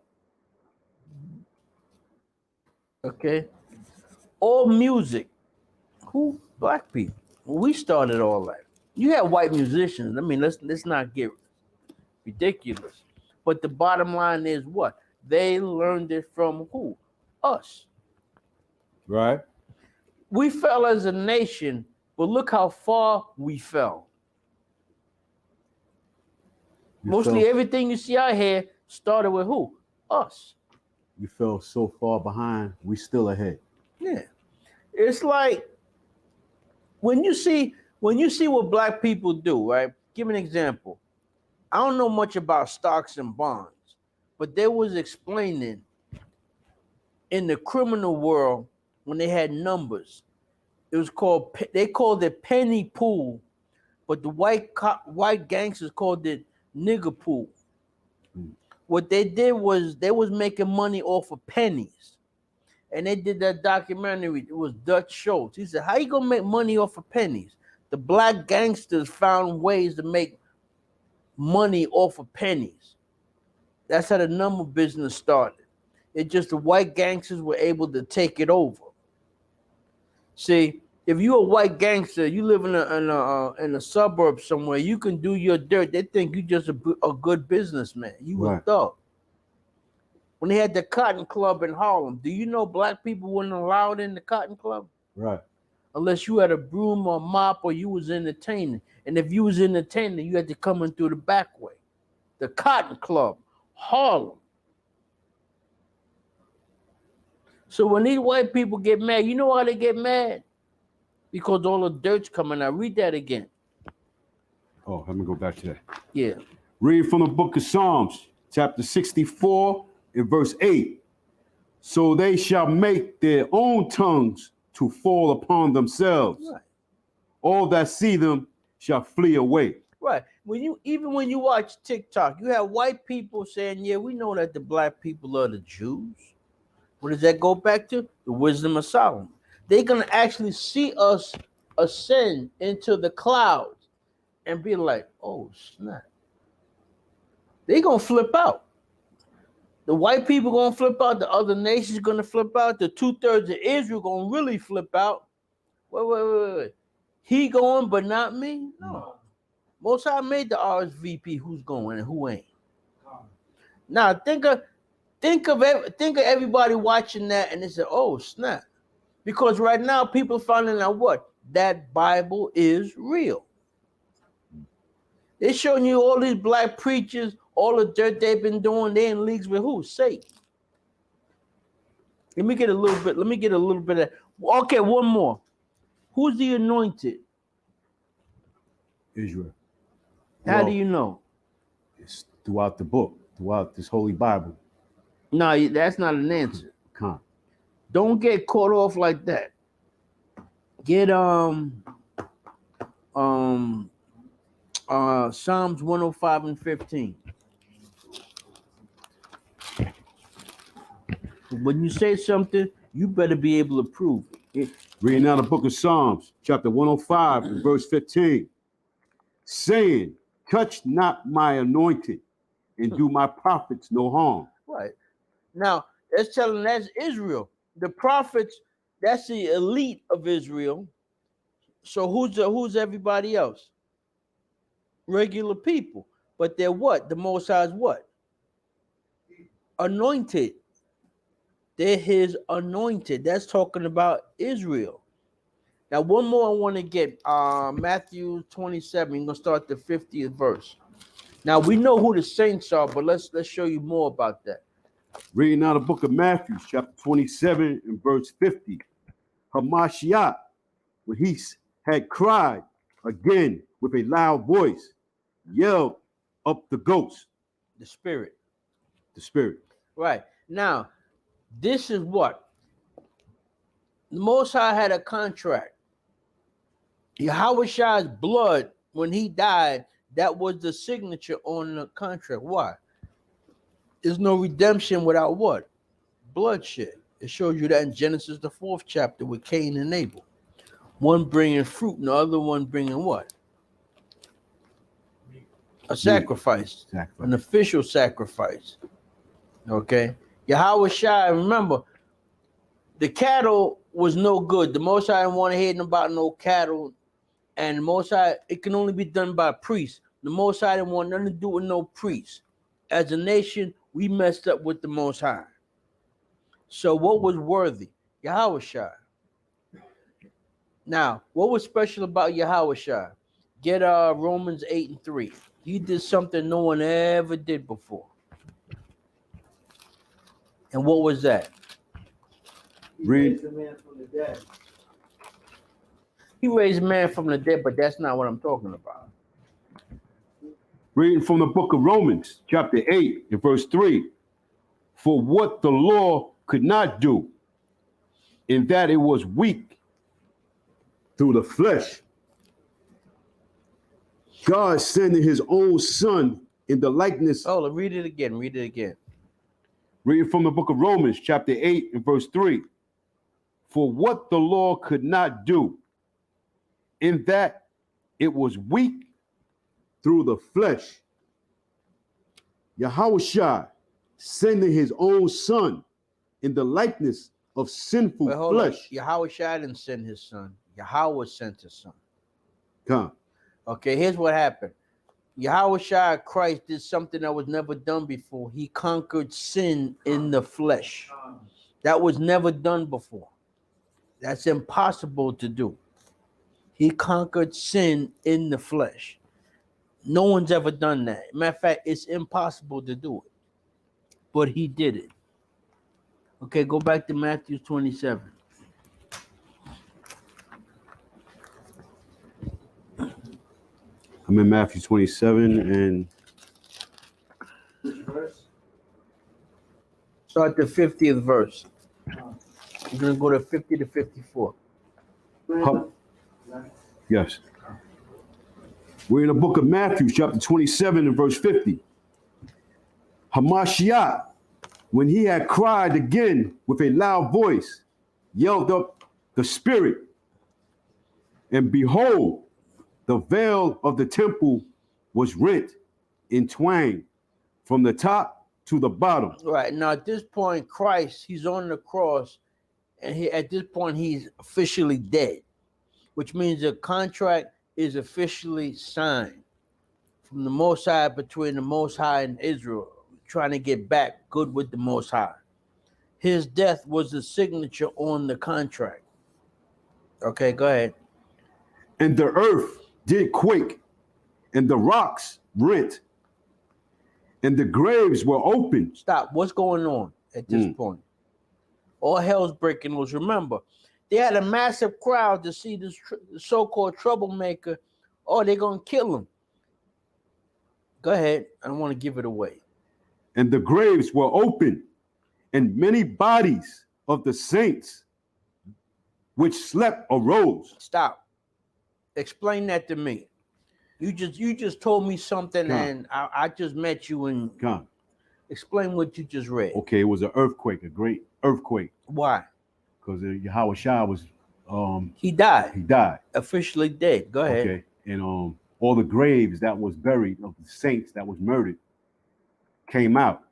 Okay. All music. Who? Black people. We started all that. You have white musicians. I mean, let's not get ridiculous. But the bottom line is what? They learned it from who? Us. Right. We fell as a nation, but look how far we fell. Mostly everything you see out here started with who? Us. You fell so far behind, we still ahead. Yeah. It's like when you see what black people do, right? Give an example. I don't know much about stocks and bonds, but they was explaining in the criminal world when they had numbers. It was they called it penny pool, but the white gangsters called it nigger pool. What they did was they was making money off of pennies. And they did that documentary. It was Dutch Schultz. He said, how you gonna make money off of pennies? The black gangsters found ways to make money off of pennies. That's how the number business started. It's just the white gangsters were able to take it over. See, if you're a white gangster, you live in a suburb somewhere, you can do your dirt. They think you just a good businessman. You a thug. When they had the Cotton Club in Harlem, do you know black people weren't allowed in the Cotton Club? Right. Unless you had a broom or mop or you was entertaining. And if you was entertaining, you had to come in through the back way. The Cotton Club, Harlem. So when these white people get mad, you know why they get mad? Because all the dirt's coming out. Read that again. Oh, let me go back to that. Yeah. Read from the book of Psalms, chapter 64, in verse 8. So they shall make their own tongues to fall upon themselves. Right. All that see them shall flee away. Right. When you watch TikTok, you have white people saying, yeah, we know that the black people are the Jews. What does that go back to? The wisdom of Solomon. They're going to actually see us ascend into the clouds and be like, oh, snap. They're going to flip out. The white people going to flip out. The other nations going to flip out. The 2/3 of Israel going to really flip out. Wait. He going, but not me? No. Most High made the RSVP who's going and who ain't. Now, think of everybody watching that and they say, oh, snap. Because right now, people finding out what? That Bible is real. They're showing you all these black preachers, all the dirt they've been doing. They in leagues with who? Satan. Let me get a little bit of. Okay, one more. Who's the anointed? Israel. How do you know? It's throughout the book, throughout this holy Bible. No, that's not an answer. Come. Don't get caught off like that. Get Psalms 105 and 15. When you say something, you better be able to prove it. Reading now the book of Psalms, chapter 105, and verse 15. Saying, touch not my anointed, and do my prophets no harm. Right. Now, that's telling that's Israel. The prophets, that's the elite of Israel. So who's everybody else? Regular people. But they're what? The Most High's what? Anointed. They're his anointed. That's talking about Israel. Now, one more I want to get. Matthew 27. You're going to start the 50th verse. Now, we know who the saints are, but let's show you more about that. Reading out the book of Matthew, chapter 27 and verse 50. Hamashiach, when he had cried again with a loud voice, yelled up the ghost, The spirit. the spirit. Right. Now, this is what? The Most High had a contract. Yahweh's blood, when he died, that was the signature on the contract. Why? There's no redemption without what? Bloodshed. It shows you that in Genesis, the 4th chapter, with Cain and Abel. One bringing fruit and the other one bringing what? A sacrifice. An official sacrifice. Okay? Yahweh Shai, remember, the cattle was no good. The Most High didn't want to hear nothing about no cattle. And the Most High, it can only be done by priests. The Most High didn't want nothing to do with no priests. As a nation, we messed up with the Most High. So what was worthy? Yahweh Shai. Now, what was special about Yahweh Shai? Get Romans 8 and 3. He did something no one ever did before. And what was that? He raised a man from the dead. He raised man from the dead, but that's not what I'm talking about. Reading from the book of Romans, chapter 8 and verse 3. For what the law could not do, in that it was weak through the flesh, God sending his own son in the likeness. Oh, read it again. Read it again. Reading from the book of Romans, chapter 8 and verse 3. For what the law could not do, in that it was weak through the flesh, Yahushua sending his own son in the likeness of sinful flesh. Yahushua didn't send his son. Yahweh sent his son. Come. Okay, here's what happened. Yahushua Christ did something that was never done before. He conquered sin in the flesh. That was never done before. That's impossible to do. He conquered sin in the flesh. No one's ever done that. Matter of fact, it's impossible to do it. But he did it. Okay, go back to Matthew 27. I'm in Matthew 27 and start the 50th verse. You're going to go to 50 to 54. Yes. We're in the book of Matthew, chapter 27 and verse 50. Hamashiach, when he had cried again with a loud voice, yelled up the spirit, and behold, the veil of the temple was rent in twain from the top to the bottom. Right. Now, at this point, Christ, he's on the cross, and at this point, he's officially dead, which means the contract is officially signed from the Most High, between the Most High and Israel, trying to get back good with the Most High. His death was the signature on the contract. Okay, go ahead. And the earth did quake, and the rocks rent, and the graves were opened. Stop. What's going on at this point? All hell's breaking loose. Remember, they had a massive crowd to see this so-called troublemaker. Oh, they're going to kill him. Go ahead. I don't want to give it away. And the graves were open, and many bodies of the saints which slept arose. Stop. Explain that to me. You just told me something, and I just met you and explain what you just read. Okay, it was an earthquake, a great earthquake. Why? Because Yahushua was he died. He died. Officially dead. Go ahead. Okay. And all the graves that was buried of the saints that was murdered came out.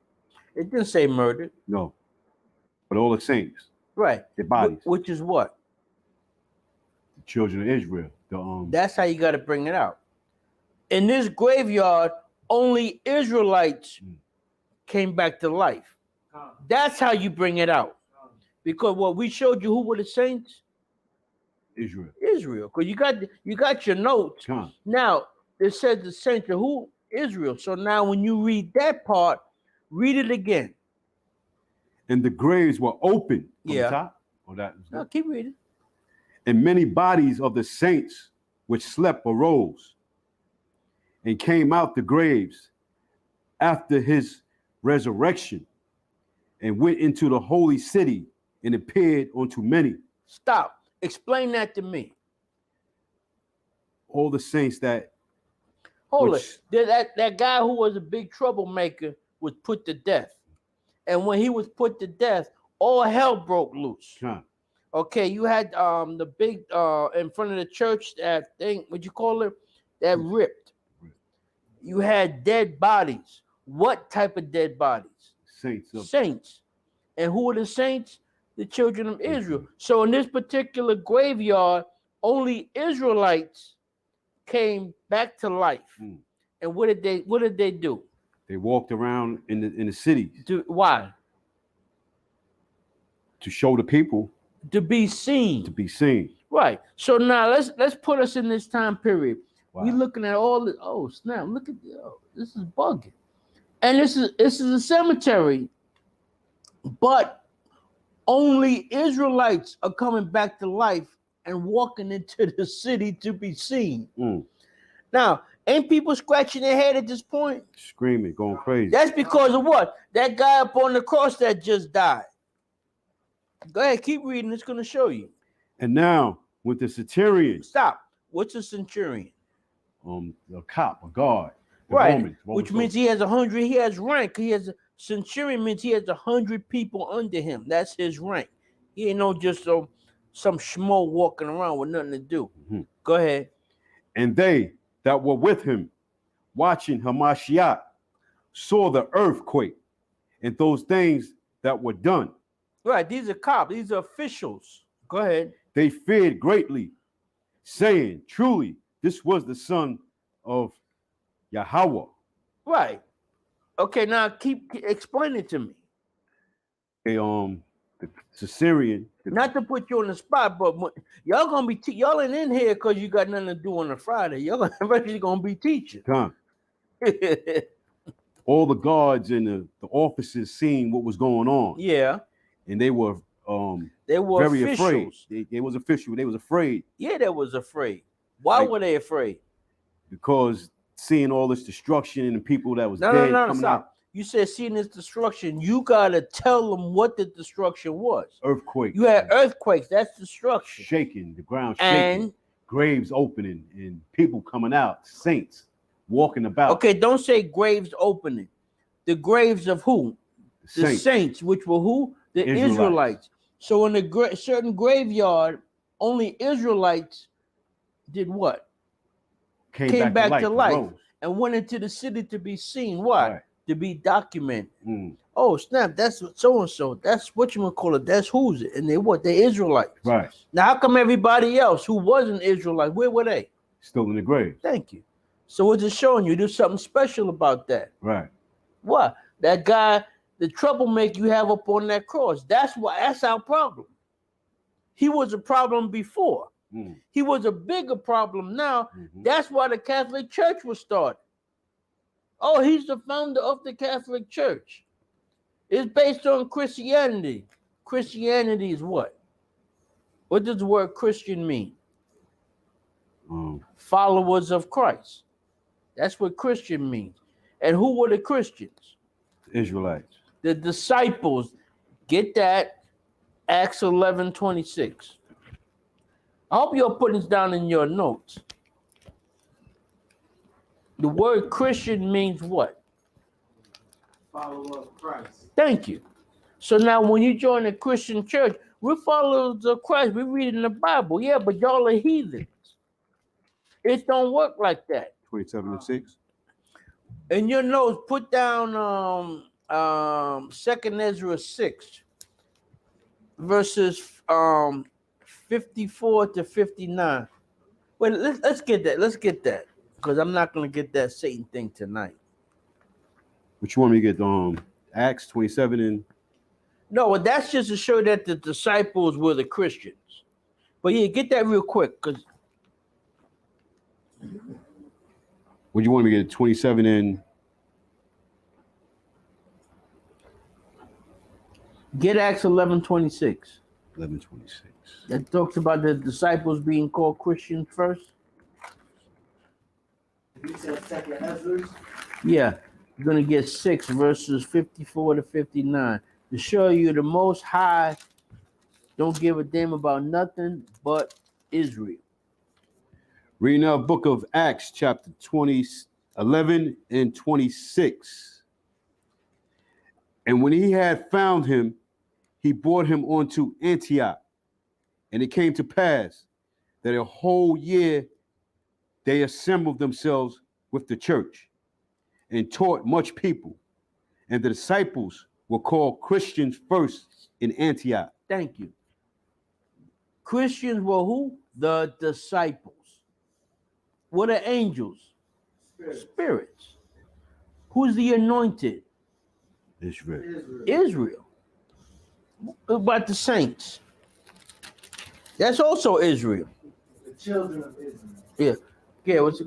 It didn't say murdered. No. But all the saints. Right. Their bodies. Which is what? The children of Israel. That's how you got to bring it out. In this graveyard, only Israelites came back to life. That's how you bring it out. Because what we showed you, who were the saints? Israel. Israel. Because you got your notes. Now, it says the saints are who? Israel. So now when you read that part, read it again. And the graves were open from Yeah. the top. Oh, that is No, good. keep reading. And many bodies of the saints which slept arose and came out the graves after his resurrection and went into the holy city and appeared unto many. Stop. Explain that to me. All the saints that Hold which, it. That guy who was a big troublemaker was put to death. And when he was put to death, all hell broke loose. huh, Okay, you had the big in front of the church, that thing, what you call it? That ripped. You had dead bodies. What type of dead bodies? saints of Saints. And who are the saints? The children of Israel. So in this particular graveyard, only Israelites came back to life. Mm. And what did they do? they walked around in the cities Why? to show the people To be seen. to be seen. Right. So now let's put us in this time period. Wow. We looking at all the snap, look at this is bugging. And this is a cemetery, but only Israelites are coming back to life and walking into the city to be seen. Mm. Now, ain't people scratching their head at this point? Screaming, going crazy. That's because of what? That guy up on the cross that just died. Go ahead, keep reading. It's going to show you. And now with the centurion, Stop. What's a centurion? a cop, a guard, the Right, Roman which soldier. means he has 100. He has rank. He has centurion means he has 100 people under him. That's his rank. He ain't no just some schmo walking around with nothing to do. Mm-hmm. Go ahead. And they that were with him, watching Hamashiach, saw the earthquake and those things that were done. Right, these are cops. These are officials. Go ahead. They feared greatly, saying, "Truly, this was the son of Yahweh." Right. Okay, now keep explain it to me. The Syrian. Not to put you on the spot, but y'all gonna be y'all ain't in here because you got nothing to do on a Friday. Y'all eventually gonna be teaching. All the guards and the officers seeing what was going on. Yeah. And they were very officials. afraid. They was official. They was afraid. Yeah, they was afraid. Why were they afraid? Because seeing all this destruction and the people that was No, dead no, coming stop. out. You said seeing this destruction. You gotta tell them what the destruction was. Earthquakes. You had earthquakes. That's destruction. Shaking, the ground shaking. And graves opening and people coming out. Saints walking about. Okay, don't say graves opening. The graves of who? The saints, which were who? The Israelites. So in a certain graveyard, only Israelites did what? Came back to life and went into the city to be seen. Why? Right. To be documented. Mm. Oh, snap, that's so-and-so. That's what you would call it. That's who's it. And they what? They Israelites. Right. Now, how come everybody else who wasn't Israelite, where were they? Still in the grave. Thank you. So it's just showing you there's something special about that. Right. What? That guy, the troublemaker you have up on that cross. That's our problem. He was a problem before. Mm. He was a bigger problem now. Mm-hmm. That's why the Catholic Church was started. Oh, he's the founder of the Catholic Church. It's based on Christianity. Christianity is what? What does the word Christian mean? Followers of Christ. That's what Christian means. And who were the Christians? Israelites. The disciples. Get that? Acts 11:26. I hope you're putting this down in your notes. The word Christian means what? Follower of Christ. Thank you. So now when you join a Christian church, we're followers of Christ. We're reading the Bible. Yeah, but y'all are heathens. It don't work like that. 27:6. In your notes, put down 2nd Ezra 6, verses 54 to 59. Wait, let's get that. Let's get that. Because I'm not going to get that Satan thing tonight. Which one we get? Acts 27 and... No, well, that's just to show that the disciples were the Christians. But yeah, get that real quick. Because would you want me to get 27 and... Get Acts 11:26. 11:26. That talks about the disciples being called Christians first. You said second Ezra. Yeah, you're gonna get 6 verses 54 to 59 to show you the Most High don't give a damn about nothing but Israel. Reading now book of Acts, chapter 20, 11 and 26. And when he had found him, he brought him on to Antioch. And it came to pass that a whole year they assembled themselves with the church and taught much people. And the disciples were called Christians first in Antioch. Thank you. Christians were who? The disciples. What are angels? Spirits. Who's the anointed? Israel. Israel. What about the saints? That's also Israel. The children of Israel. Yeah. Yeah, what's it?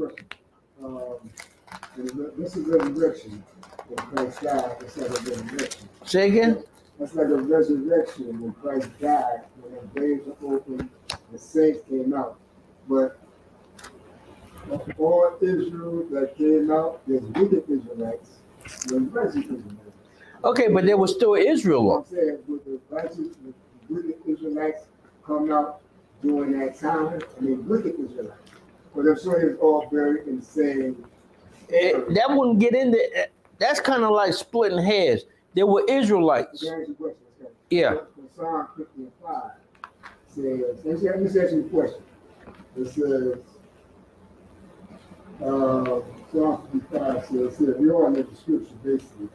This is resurrection. When Christ died, it's like a resurrection. Say again? That's like a resurrection when Christ died, when the graves were opened, the saints came out. But of all Israel that came out, there's wicked Israelites, there's righteous Israelites. Okay, but there was still Israel. What I'm saying, with the righteous, the wicked Israelites come out during that time, I mean, wicked Israelites. But I'm sure it was all buried in the same. That wouldn't get into. That's kind of like splitting hairs. There were Israelites. Yeah. Psalm 55 says, let me ask you a question. It says, Psalm 55 says, we all know the scripture basically.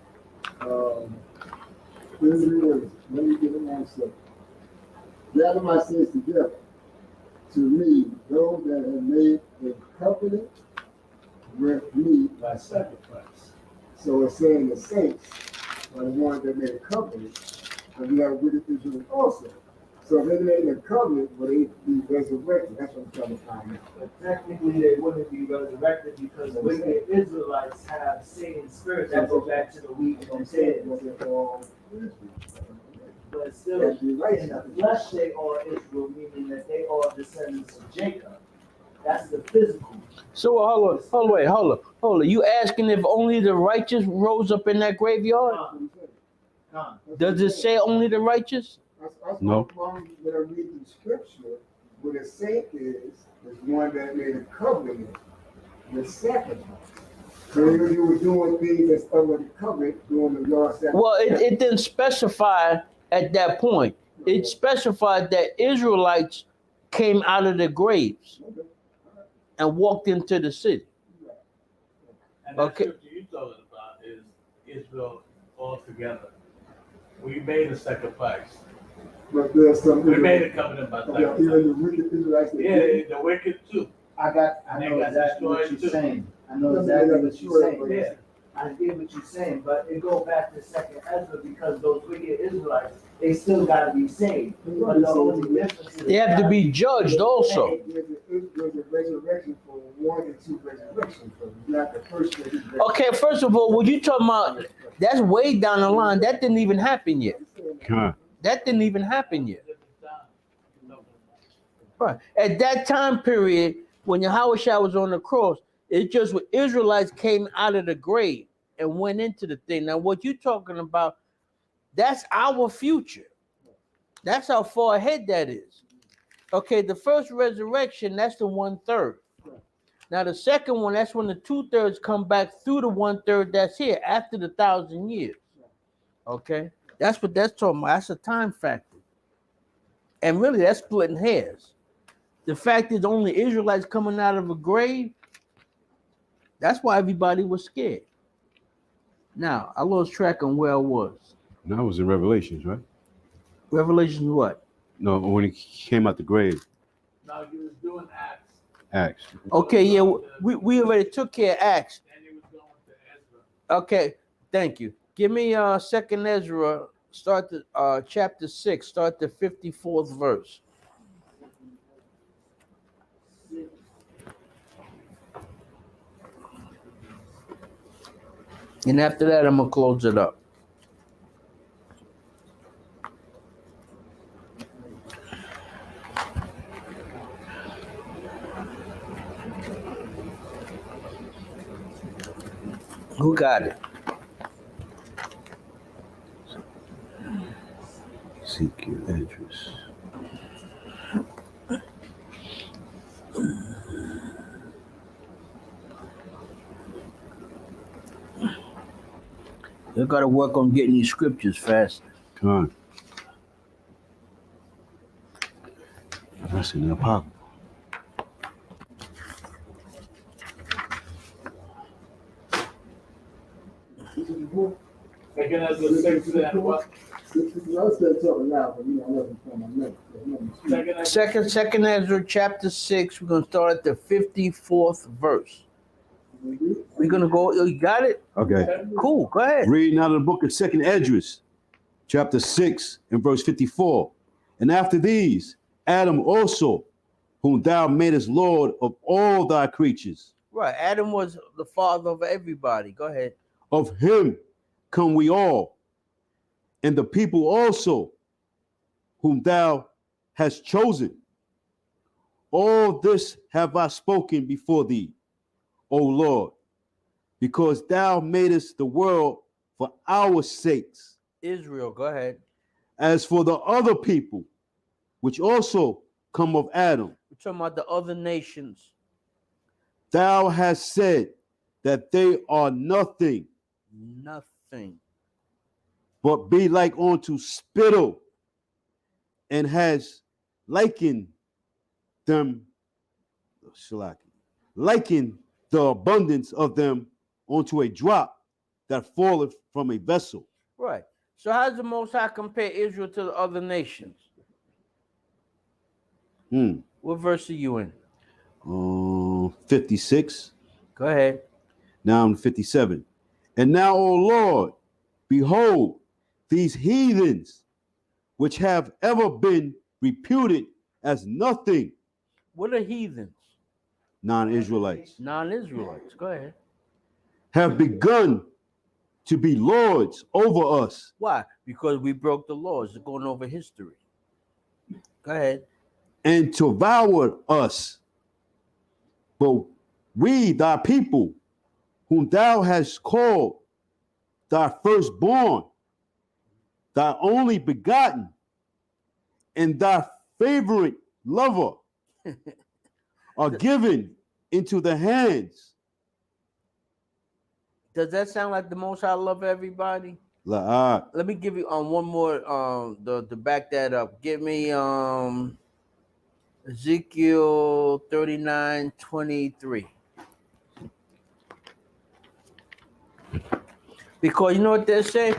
Let me get it myself. Gather my sins together. To me, those that have made a covenant with me by sacrifice. So it's saying the saints are the ones that made a covenant, and we have wicked Israel also. So if they made a covenant, will they be resurrected? That's what I'm trying to find out. But technically, they wouldn't be resurrected because wicked Israelites have Satan spirit that go back to the weak and dead. But still, in the flesh, they are Israel, meaning that they are descendants of Jacob. That's the physical. So hold on. You asking if only the righteous rose up in that graveyard? Does it say only the righteous? No. When I read the scripture, what a saint is one that made a covenant with sacrifice. So you were doing things that's under the covenant, doing the Lord's sacrifice. Well, it didn't specify at that point. It specified that Israelites came out of the graves and walked into the city. And that Okay. scripture you're talking about is Israel altogether. We made a sacrifice. But there's some. We made a covenant by Even sacrifice. the wicked Israelites. Yeah, the wicked too. I know exactly what you're saying. I know exactly what you're saying. Yeah. I get what you're saying, but it goes back to second Ezra because those wicked Israelites, they still got to be saved. But the only difference is They have to be judged also. There's a resurrection for 1 and 2 resurrections. So not the first resurrection. Okay, first of all, what you talking about? That's way down the line. That didn't even happen yet. Huh. That didn't even happen yet. Right. At that time period, when Yahushua was on the cross, it's just when Israelites came out of the grave and went into the thing. Now, what you're talking about, that's our future. That's how far ahead that is. Okay, the first resurrection, that's the 1/3. Now, the second one, that's when the 2/3 come back through the 1/3 that's here after the 1,000 years. Okay, that's what that's talking about. That's a time factor. And really, that's splitting hairs. The fact is only Israelites coming out of a grave, that's why everybody was scared. Now, I lost track on where I was. That was in Revelations, right? Revelation what? No, when he came out the grave. Now he was doing Acts. Acts. Okay, yeah, we already took care of Acts. And he was going to Ezra. Okay, thank you. Give me second Ezra, start the chapter 6, start the 54th verse. And after that, I'm gonna close it up. Who got it? Seek your address. You got to work on getting these scriptures faster. Come on. That's in the Apocrypha. Second as the six and what? I said something loud, but I wasn't from my neck. Second as Second Ezra chapter 6. We're gonna start at the 54th verse. We're gonna go. You got it? Okay. Cool. Go ahead. Reading out of the book of 2nd Esdras, chapter 6 and verse 54. And after these, Adam also, whom thou madest Lord of all thy creatures, Right. Adam was the father of everybody. Go ahead. of him come we all, and the people also, whom thou hast chosen. All this have I spoken before thee, O Lord, because thou madest the world for our sakes. Israel. Go ahead. As for the other people, which also come of Adam, We're talking about the other nations. thou hast said that they are nothing, Nothing. but be like unto spittle, and has likened them, likened the abundance of them unto a drop that falleth from a vessel. Right. So how does the Most High compare Israel to the other nations? What verse are you in? 56. Go ahead. Now I'm 57. And now, O Lord, behold these heathens, which have ever been reputed as nothing, What are heathens? non-Israelites, Non-Israelites. Go ahead. have begun to be lords over us, Why? Because we broke the laws. It's going over history. Go ahead. and to devour us. But we, thy people, whom thou hast called thy firstborn, thy only begotten, and thy favorite lover, are given into the hands. Does that sound like the Most High love everybody? La'at. Let me give you one more to back that up. Give me Ezekiel 39:23. Because you know what they're saying?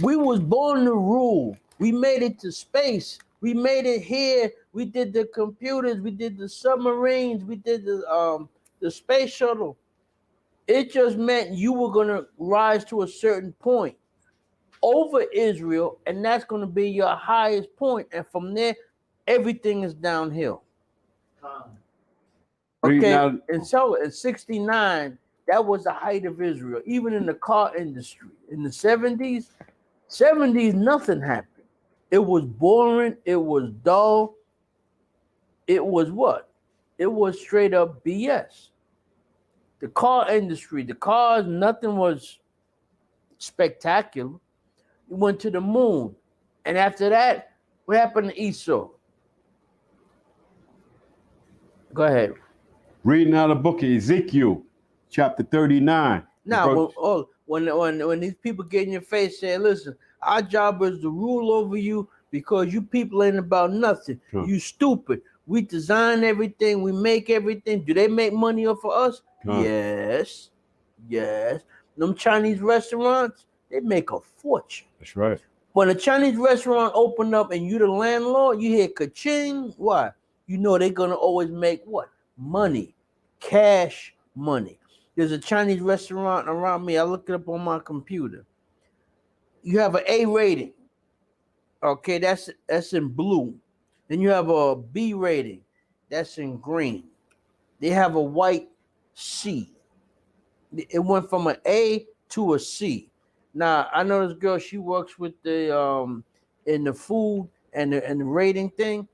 We was born to rule. We made it to space. We made it here. We did the computers. We did the submarines. We did the space shuttle. It just meant you were gonna rise to a certain point over Israel, and that's gonna be your highest point. And from there, everything is downhill. Okay, and so in 69, that was the height of Israel, even in the car industry. In the 70s, nothing happened. It was boring, it was dull, it was what? It was straight up BS. The car industry, the cars, nothing was spectacular. We went to the moon. And after that, what happened to Esau? Go ahead. Reading out of the book of Ezekiel, chapter 39. Now, when these people get in your face saying, listen, our job is to rule over you because you people ain't about nothing. Huh. You stupid. We design everything. We make everything. Do they make money off of us? Huh. Yes. Yes. Them Chinese restaurants, they make a fortune. That's right. When a Chinese restaurant open up and you the landlord, you hear ka-ching. Why? You know they're going to always make what? Money. Cash money. There's a Chinese restaurant around me. I look it up on my computer. You have an A rating. Okay, that's in blue. Then you have a B rating. That's in green. They have a white C. It went from an A to a C. Now I know this girl. She works with the in the food and the rating thing.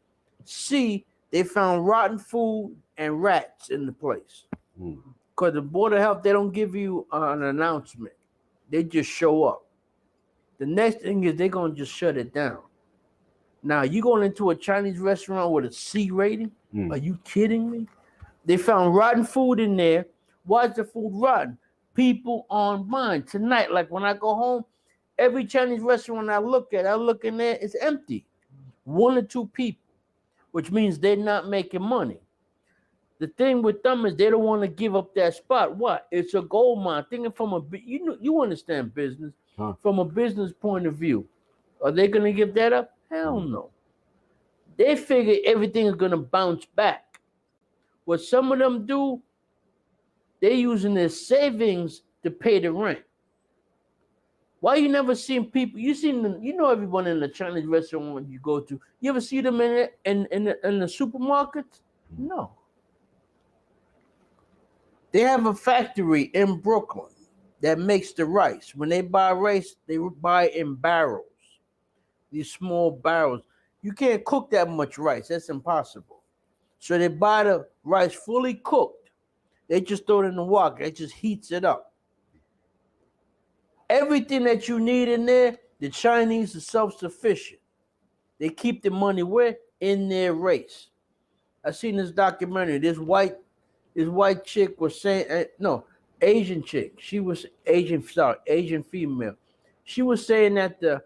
C. They found rotten food and rats in the place. Because the Board of Health, they don't give you an announcement. They just show up. The next thing is they're going to just shut it down. Now, you going into a Chinese restaurant with a C rating? Are you kidding me? They found rotten food in there. Why is the food rotten? People on mine tonight. Like when I go home, every Chinese restaurant I look in there, it's empty. 1 or 2 people, which means they're not making money. The thing with them is they don't want to give up that spot. What? It's a gold mine. Thinking from you understand business. From a business point of view. Are they going to give that up? Hell no. They figure everything is going to bounce back. What some of them do, they're using their savings to pay the rent. Why you never seen people? You know everyone in the Chinese restaurant you go to. You ever see them in the supermarkets? No. They have a factory in Brooklyn that makes the rice. When they buy rice, they buy it in barrels. These small barrels. You can't cook that much rice. That's impossible. So they buy the rice fully cooked. They just throw it in the wok. It just heats it up. Everything that you need in there, the Chinese are self-sufficient. They keep the money where? In their race. I seen this documentary. This white chick was saying, Asian chick. She was Asian female. She was saying that the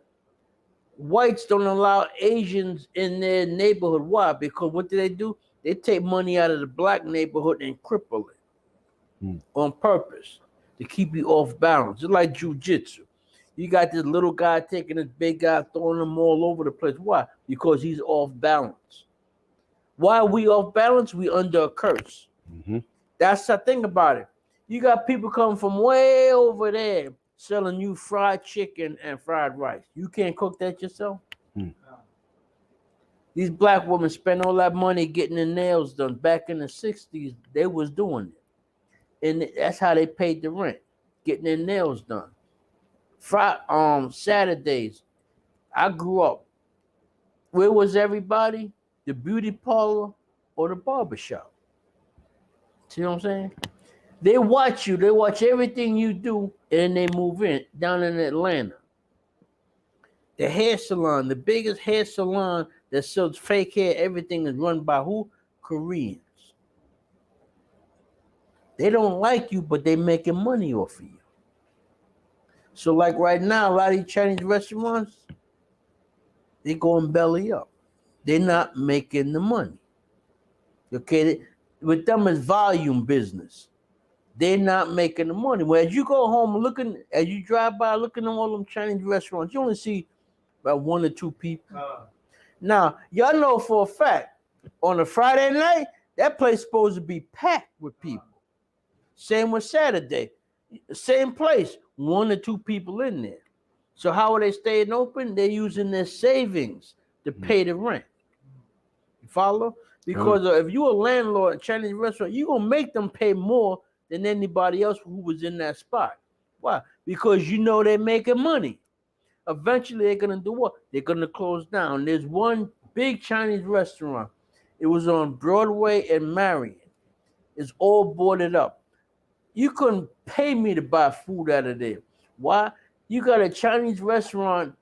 whites don't allow Asians in their neighborhood. Why? Because what do? They take money out of the black neighborhood and cripple it on purpose to keep you off balance. It's like jujitsu. You got this little guy taking this big guy, throwing him all over the place. Why? Because he's off balance. Why are we off balance? We under a curse. That's the thing about it. You got people coming from way over there selling you fried chicken and fried rice. You can't cook that yourself? These black women spend all that money getting their nails done. Back in the 60s, they was doing it. And that's how they paid the rent, getting their nails done. Saturdays, I grew up. Where was everybody? The beauty parlor or the barbershop. See what I'm saying? They watch you. They watch everything you do, and they move in. Down in Atlanta, the hair salon, the biggest hair salon that sells fake hair, everything is run by who? Koreans. They don't like you, but they making money off of you. So like right now, a lot of these Chinese restaurants, they going belly up. They're not making the money. Okay, with them it's volume business. They're not making the money. Whereas you go home as you drive by looking at all them Chinese restaurants, you only see about 1 or 2 people. Now, y'all know for a fact, on a Friday night, that place supposed to be packed with people. Same with Saturday. Same place, 1 or 2 people in there. So how are they staying open? They're using their savings to pay the rent. You follow? Because if you're a landlord at a Chinese restaurant, you're going to make them pay more than anybody else who was in that spot. Why? Because you know they're making money. Eventually, they're going to do what? They're going to close down. There's one big Chinese restaurant. It was on Broadway and Marion. It's all boarded up. You couldn't pay me to buy food out of there. Why? You got a Chinese restaurant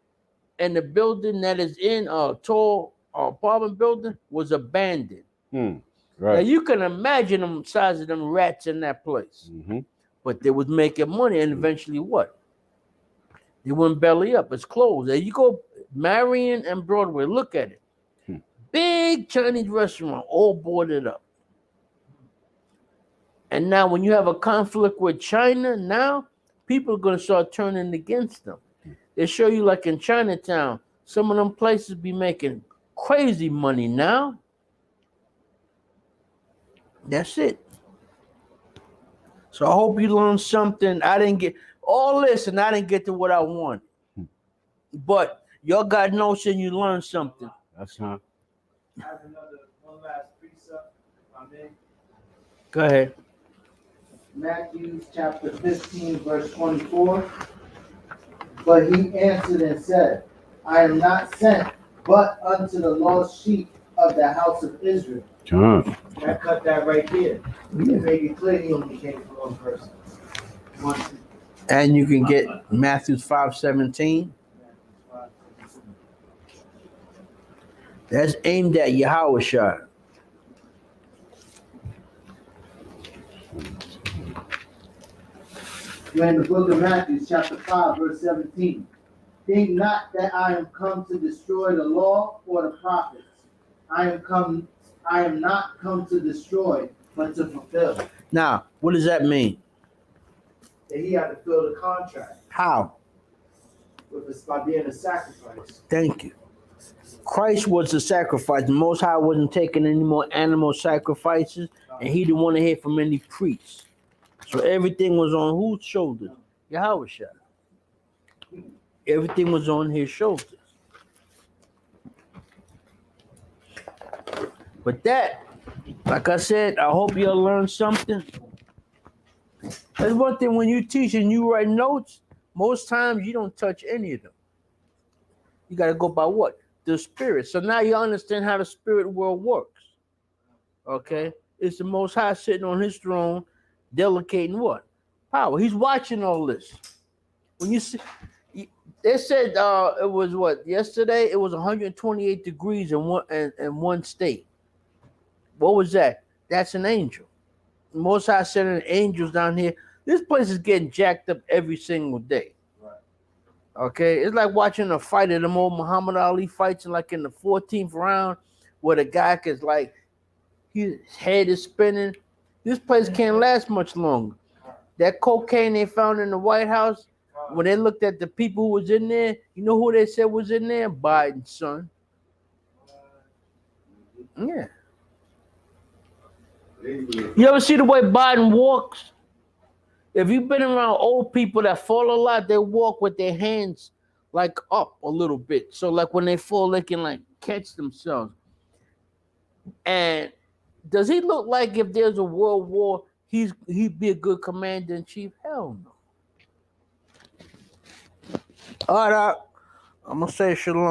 and the building that is in a tall apartment building was abandoned. Right. Now you can imagine the size of them rats in that place. But they was making money, and eventually what? They went belly up. It's closed. There you go, Marion and Broadway. Look at it. Big Chinese restaurant, all boarded up. And now when you have a conflict with China, now people are going to start turning against them. They show you like in Chinatown, some of them places be making crazy money now. That's it. So I hope you learned something. I didn't get all this, and I didn't get to what I wanted. But y'all got notion you learned something. That's not. I have one last precept, if I may. Go ahead. Matthew chapter 15, verse 24. But he answered and said, I am not sent but unto the lost sheep of the house of Israel. John. That cut that right there. Yeah. Make it clear he only came from one person. One. And you can get Matthew 5:17. That's aimed at Yahushua. You're in the book of Matthew, chapter 5, verse 17. Think not that I am come to destroy the law or the prophets. I am not come to destroy, but to fulfill. Now, what does that mean? That he had to fill the contract How? by being a sacrifice. Thank you. Christ was the sacrifice. The Most High wasn't taking any more animal sacrifices, and he didn't want to hear from any priests. So everything was on whose shoulders? Yahushua. Everything was on his shoulders. But that, like I said, I hope you'll learn something. There's one thing when you teach and you write notes, most times you don't touch any of them. You got to go by what? The spirit. So now you understand how the spirit world works. Okay? It's the Most High sitting on his throne, delegating what? Power. He's watching all this. When you see, they said it was what? Yesterday, it was 128 degrees in one state. What was that? That's an angel. The Most High sending angels down here. This place is getting jacked up every single day. Okay, it's like watching a fight of them old Muhammad Ali fights, like in the 14th round, where the guy is like, his head is spinning. This place can't last much longer. That cocaine they found in the White House, when they looked at the people who was in there, you know who they said was in there? Biden's son. Yeah. You ever see the way Biden walks? If you've been around old people that fall a lot, they walk with their hands like up a little bit. So like when they fall, they can like catch themselves. And does he look like if there's a world war, he'd be a good commander in chief? Hell no. All right, I'm gonna say shalom.